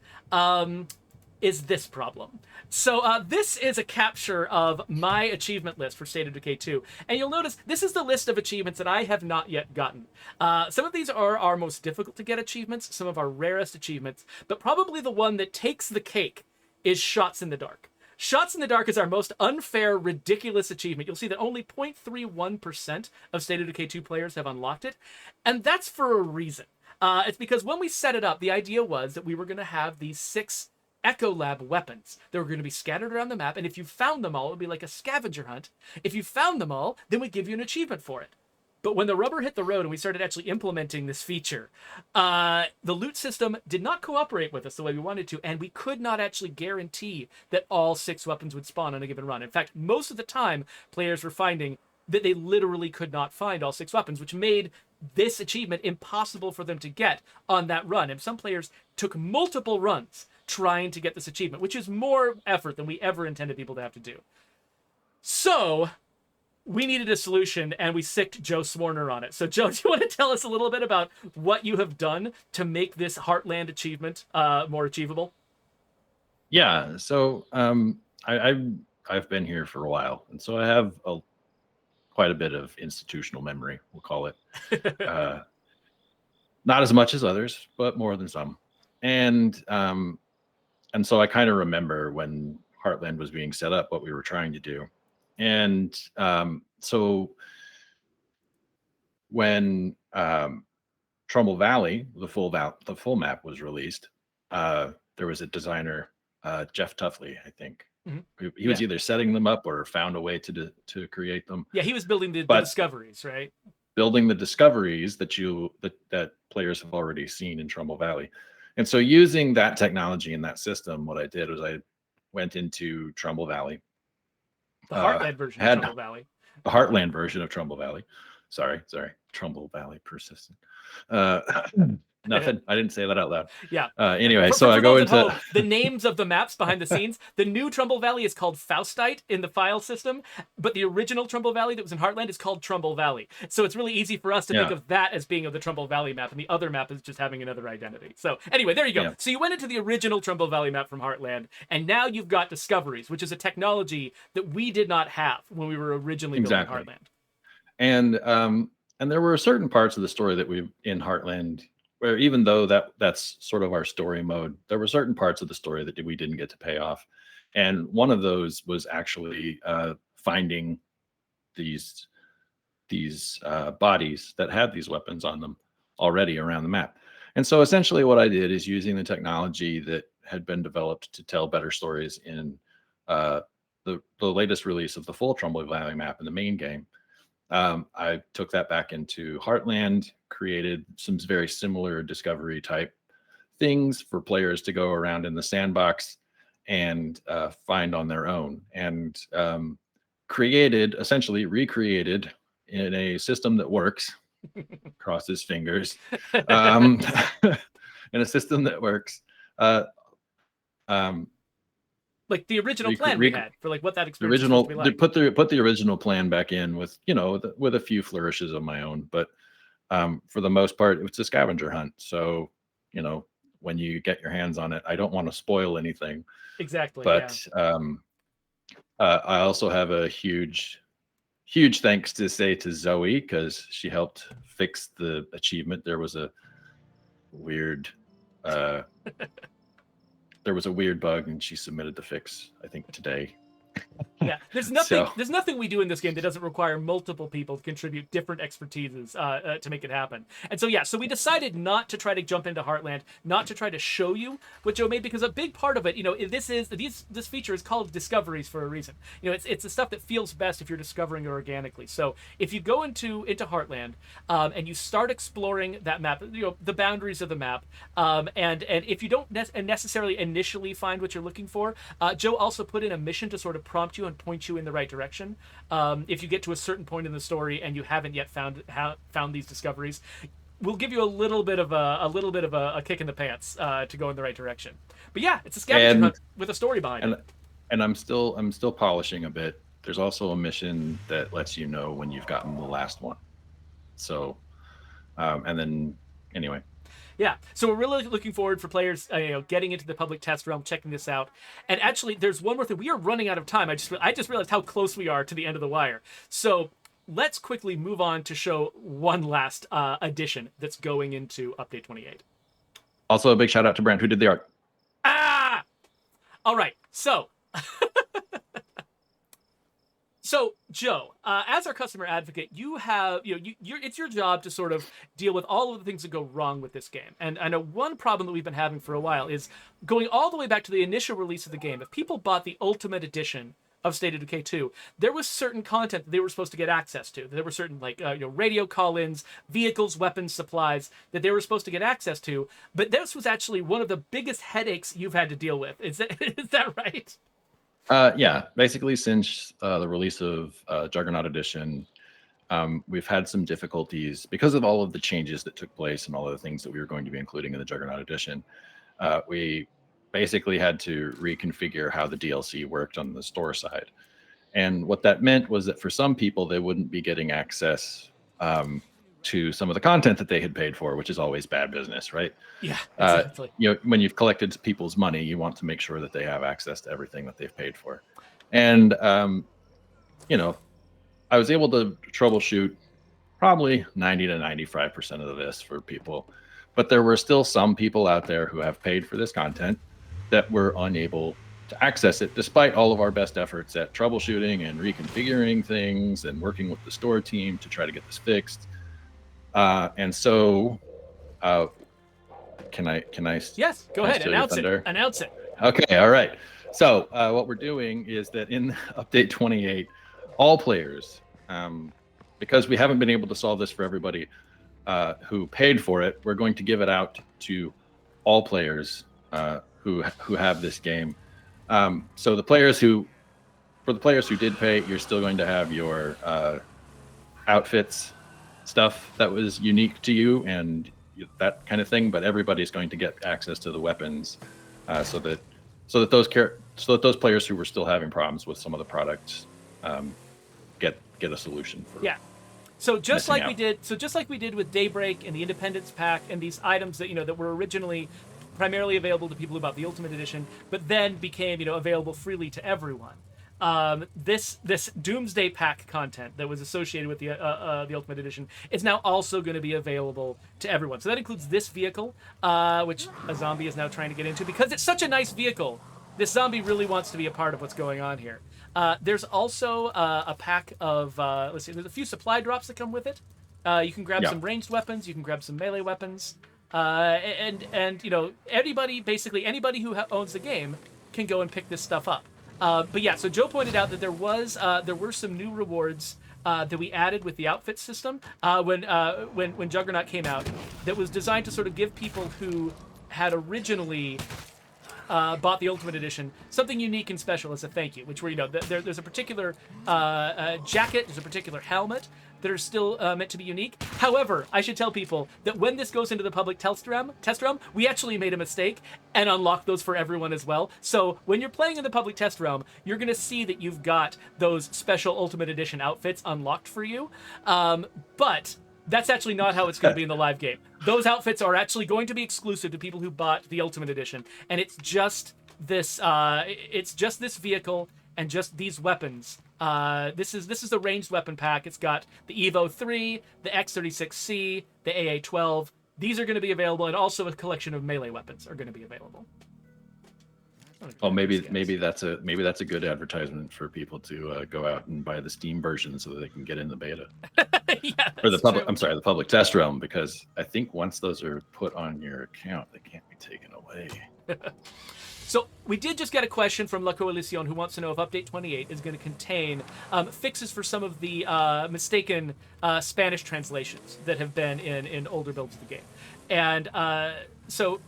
Is this problem. So this is a capture of my achievement list for State of Decay 2. And you'll notice this is the list of achievements that I have not yet gotten. Some of these are our most difficult to get achievements, some of our rarest achievements, but probably the one that takes the cake is Shots in the Dark. Shots in the Dark is our most unfair, ridiculous achievement. You'll see that only 0.31% of State of Decay 2 players have unlocked it, and that's for a reason. It's because when we set it up, the idea was that we were going to have these 6 Echo Lab weapons. They were going to be scattered around the map, and if you found them all, it would be like a scavenger hunt. If you found them all, then we'd give you an achievement for it. But when the rubber hit the road and we started actually implementing this feature, the loot system did not cooperate with us the way we wanted to, and we could not actually guarantee that all 6 weapons would spawn on a given run. In fact, most of the time, players were finding that they literally could not find all 6 weapons, which made this achievement impossible for them to get on that run. And some players took multiple runs trying to get this achievement, which is more effort than we ever intended people to have to do. So we needed a solution, and we sicked Joe Swarner on it. So Joe, do you want to tell us a little bit about what you have done to make this Heartland achievement more achievable? Yeah, so I've been here for a while, and so I have quite a bit of institutional memory, we'll call it. Not as much as others, but more than some. And so I kind of remember when Heartland was being set up, what we were trying to do. And so when Trumbull Valley, the full map was released, there was a designer, Jeff Tuffley, I think. Mm-hmm. He was either setting them up or found a way to create them. Yeah, he was building the discoveries, right? Building the discoveries that players have already seen in Trumbull Valley. And so using that technology and that system, what I did was I went into Trumbull Valley. The Heartland version of Trumbull Valley. The Heartland version of Trumbull Valley. Sorry. Trumbull Valley persistent. Nothing. I didn't say that out loud. Yeah. Anyway, so I go into the names of the maps behind the scenes. The new Trumbull Valley is called Faustite in the file system, but the original Trumbull Valley that was in Heartland is called Trumbull Valley. So it's really easy for us to think of that as being of the Trumbull Valley map, and the other map is just having another identity. So anyway, there you go. Yeah. So you went into the original Trumbull Valley map from Heartland, and now you've got discoveries, which is a technology that we did not have when we were originally building Heartland. And there were certain parts of the story that we in Heartland where even though that's sort of our story mode, there were certain parts of the story that we didn't get to pay off. And one of those was actually finding these bodies that had these weapons on them already around the map. And so essentially what I did is using the technology that had been developed to tell better stories in the latest release of the full Trumbull Valley map in the main game. I took that back into Heartland, created some very similar discovery type things for players to go around in the sandbox and find on their own, and recreated in a system that works, cross his fingers, in a system that works. Like the original plan we had for like what that experience was supposed to be like. Put the original plan back in with, with a few flourishes of my own, but for the most part, it's a scavenger hunt. So, when you get your hands on it, I don't want to spoil anything. Exactly. But I also have a huge huge thanks to say to Zoe, because she helped fix the achievement. There was a weird bug, and she submitted the fix, I think, today. Yeah, there's nothing we do in this game that doesn't require multiple people to contribute different expertises to make it happen. And so so we decided not to try to jump into Heartland, not to try to show you what Joe made, because a big part of it, this feature is called discoveries for a reason. It's the stuff that feels best if you're discovering it organically. So if you go into Heartland and you start exploring that map, the boundaries of the map, and if you don't necessarily initially find what you're looking for, Joe also put in a mission to sort of prompt you and point you in the right direction. If you get to a certain point in the story and you haven't yet found these discoveries, we'll give you a little bit of a kick in the pants to go in the right direction. But yeah, it's a scavenger hunt with a story behind it. And I'm still polishing a bit. There's also a mission that lets you know when you've gotten the last one. So, and then anyway. Yeah, so we're really looking forward for players, getting into the public test realm, checking this out. And actually, there's one more thing. We are running out of time. I just realized how close we are to the end of the wire. So let's quickly move on to show one last addition that's going into Update 28. Also, a big shout out to Brant, who did the art. All right, so... So, Joe, as our customer advocate, you have, it's your job to sort of deal with all of the things that go wrong with this game. And I know one problem that we've been having for a while is going all the way back to the initial release of the game. If people bought the Ultimate Edition of State of Decay 2, there was certain content that they were supposed to get access to. There were certain, radio call-ins, vehicles, weapons, supplies that they were supposed to get access to. But this was actually one of the biggest headaches you've had to deal with. Is that right? Yeah, basically since the release of Juggernaut Edition, we've had some difficulties because of all of the changes that took place and all of the things that we were going to be including in the Juggernaut Edition. We basically had to reconfigure how the DLC worked on the store side. And what that meant was that for some people, they wouldn't be getting access to some of the content that they had paid for, which is always bad business, right? Yeah, exactly. When you've collected people's money, you want to make sure that they have access to everything that they've paid for. And, I was able to troubleshoot probably 90 to 95% of this for people. But there were still some people out there who have paid for this content that were unable to access it, despite all of our best efforts at troubleshooting and reconfiguring things and working with the store team to try to get this fixed. And so, can I? Yes, go ahead. Announce it. Okay. All right. So, what we're doing is that in Update 28, all players, because we haven't been able to solve this for everybody who paid for it, we're going to give it out to all players who have this game. So for the players who did pay, you're still going to have your outfits, stuff that was unique to you and that kind of thing, but everybody's going to get access to the weapons so that those players who were still having problems with some of the products get a solution for So just like we did with Daybreak and the Independence Pack and these items that that were originally primarily available to people who bought the Ultimate Edition, but then became available freely to everyone. This Doomsday Pack content that was associated with the Ultimate Edition is now also going to be available to everyone. So that includes this vehicle, which a zombie is now trying to get into because it's such a nice vehicle. This zombie really wants to be a part of what's going on here. There's also a pack of there's a few supply drops that come with it. You can grab some ranged weapons. You can grab some melee weapons. And anybody who owns the game can go and pick this stuff up. But yeah, so Joe pointed out that there were some new rewards that we added with the outfit system when Juggernaut came out that was designed to sort of give people who had originally bought the Ultimate Edition something unique and special as a thank you, which were there's a particular jacket, there's a particular helmet that are still meant to be unique. However, I should tell people that when this goes into the public test realm, we actually made a mistake and unlocked those for everyone as well. So when you're playing in the public test realm, you're going to see that you've got those special Ultimate Edition outfits unlocked for you. But that's actually not how it's going to be in the live game. Those outfits are actually going to be exclusive to people who bought the Ultimate Edition, and it's just this vehicle and just these weapons. This is the ranged weapon pack. It's got the Evo 3, the X36C, the AA12. These are going to be available, and also a collection of melee weapons are going to be available. Oh, maybe that's a good advertisement for people to go out and buy the Steam version so that they can get in the beta. Yeah, or the public. true. I'm sorry, the public test realm, because I think once those are put on your account, they can't be taken away. So we did just get a question from La Coalición, who wants to know if Update 28 is going to contain fixes for some of the mistaken Spanish translations that have been in older builds of the game. And so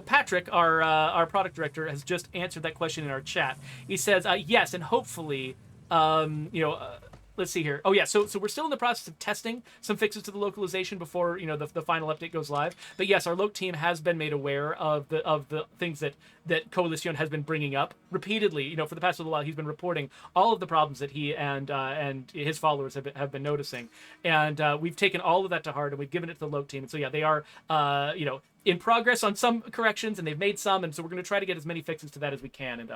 Patrick, our product director, has just answered that question in our chat. He says yes, and hopefully, let's see here. Oh yeah, so we're still in the process of testing some fixes to the localization before the final update goes live. But yes, our Loc team has been made aware of the things that Coalición has been bringing up repeatedly. For the past little while, he's been reporting all of the problems that he and his followers have been noticing, and we've taken all of that to heart and we've given it to the Loc team. And so yeah, they are in progress on some corrections, and they've made some, and so we're going to try to get as many fixes to that as we can into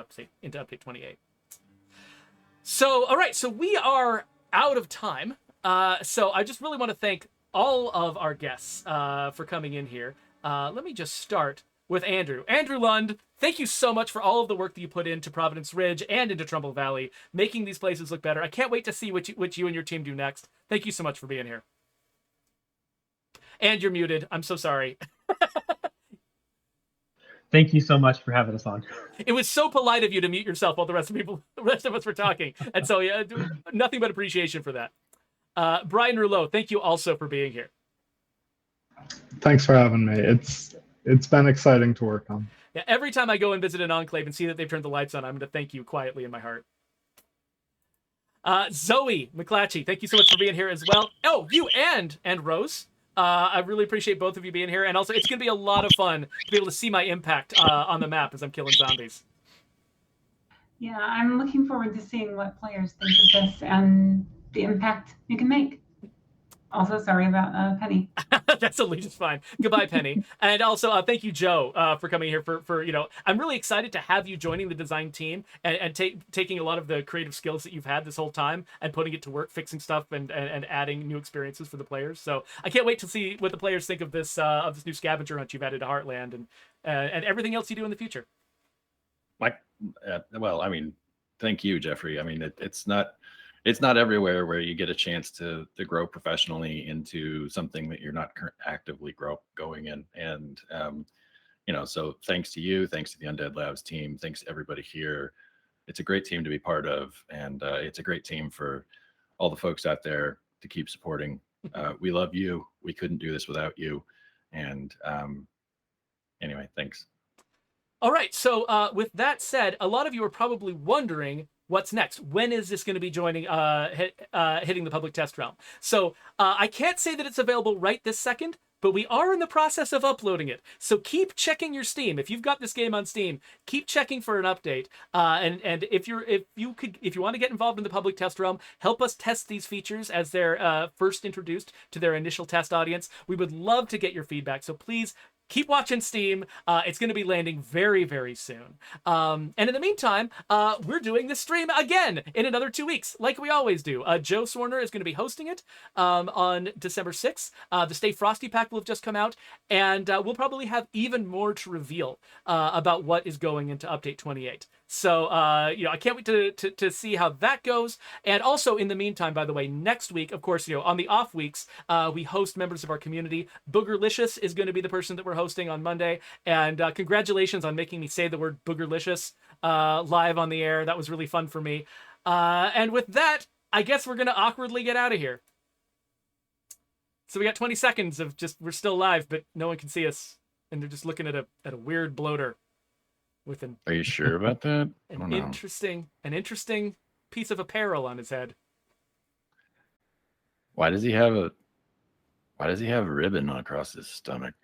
update 28. So all right, so we are out of time. So I just really want to thank all of our guests for coming in here. Let me just start with Andrew. Andrew Lund, thank you so much for all of the work that you put into Providence Ridge and into Trumbull Valley, making these places look better. I can't wait to see what you and your team do next. Thank you so much for being here. And you're muted. I'm so sorry. Thank you so much for having us on. It was so polite of you to mute yourself while the rest of us were talking. And so yeah, nothing but appreciation for that. Brian Rouleau, thank you also for being here. Thanks for having me. It's been exciting to work on. Yeah, every time I go and visit an enclave and see that they've turned the lights on, I'm going to thank you quietly in my heart. Zoe McClatchy, thank you so much for being here as well. Oh, you and Rose. I really appreciate both of you being here, and also it's going to be a lot of fun to be able to see my impact on the map as I'm killing zombies. Yeah, I'm looking forward to seeing what players think of this and the impact you can make. Also, sorry about Penny. That's just fine. Goodbye, Penny. And also, thank you, Joe, for coming here. For I'm really excited to have you joining the design team and taking a lot of the creative skills that you've had this whole time and putting it to work, fixing stuff and adding new experiences for the players. So I can't wait to see what the players think of this new scavenger hunt you've added to Heartland and everything else you do in the future. Well, I mean, thank you, Geoffrey. I mean, it's not everywhere where you get a chance to grow professionally into something that you're not actively going in. And, so thanks to you, thanks to the Undead Labs team, thanks to everybody here. It's a great team to be part of. And it's a great team for all the folks out there to keep supporting. We love you. We couldn't do this without you. And anyway, thanks. All right. So with that said, a lot of you are probably wondering, what's next? When is this going to be joining, hitting the public test realm? So I can't say that it's available right this second, but we are in the process of uploading it. So keep checking your Steam. If you've got this game on Steam, keep checking for an update. And if you want to get involved in the public test realm, help us test these features as they're first introduced to their initial test audience. We would love to get your feedback. So please keep watching Steam. It's going to be landing very, very soon. And in the meantime, we're doing this stream again in another 2 weeks, like we always do. Joe Swarner is going to be hosting it on December 6th. The Stay Frosty pack will have just come out, and we'll probably have even more to reveal about what is going into Update 28. So, I can't wait to see how that goes. And also, in the meantime, by the way, next week, of course, on the off weeks, we host members of our community. Boogerlicious is going to be the person that we're hosting on Monday. And congratulations on making me say the word Boogerlicious live on the air. That was really fun for me. And with that, I guess we're going to awkwardly get out of here. So we got 20 seconds of we're still live, but no one can see us. And they're just looking at a weird bloater. Are you sure about that? An interesting piece of apparel on his head. Why does he have a ribbon across his stomach?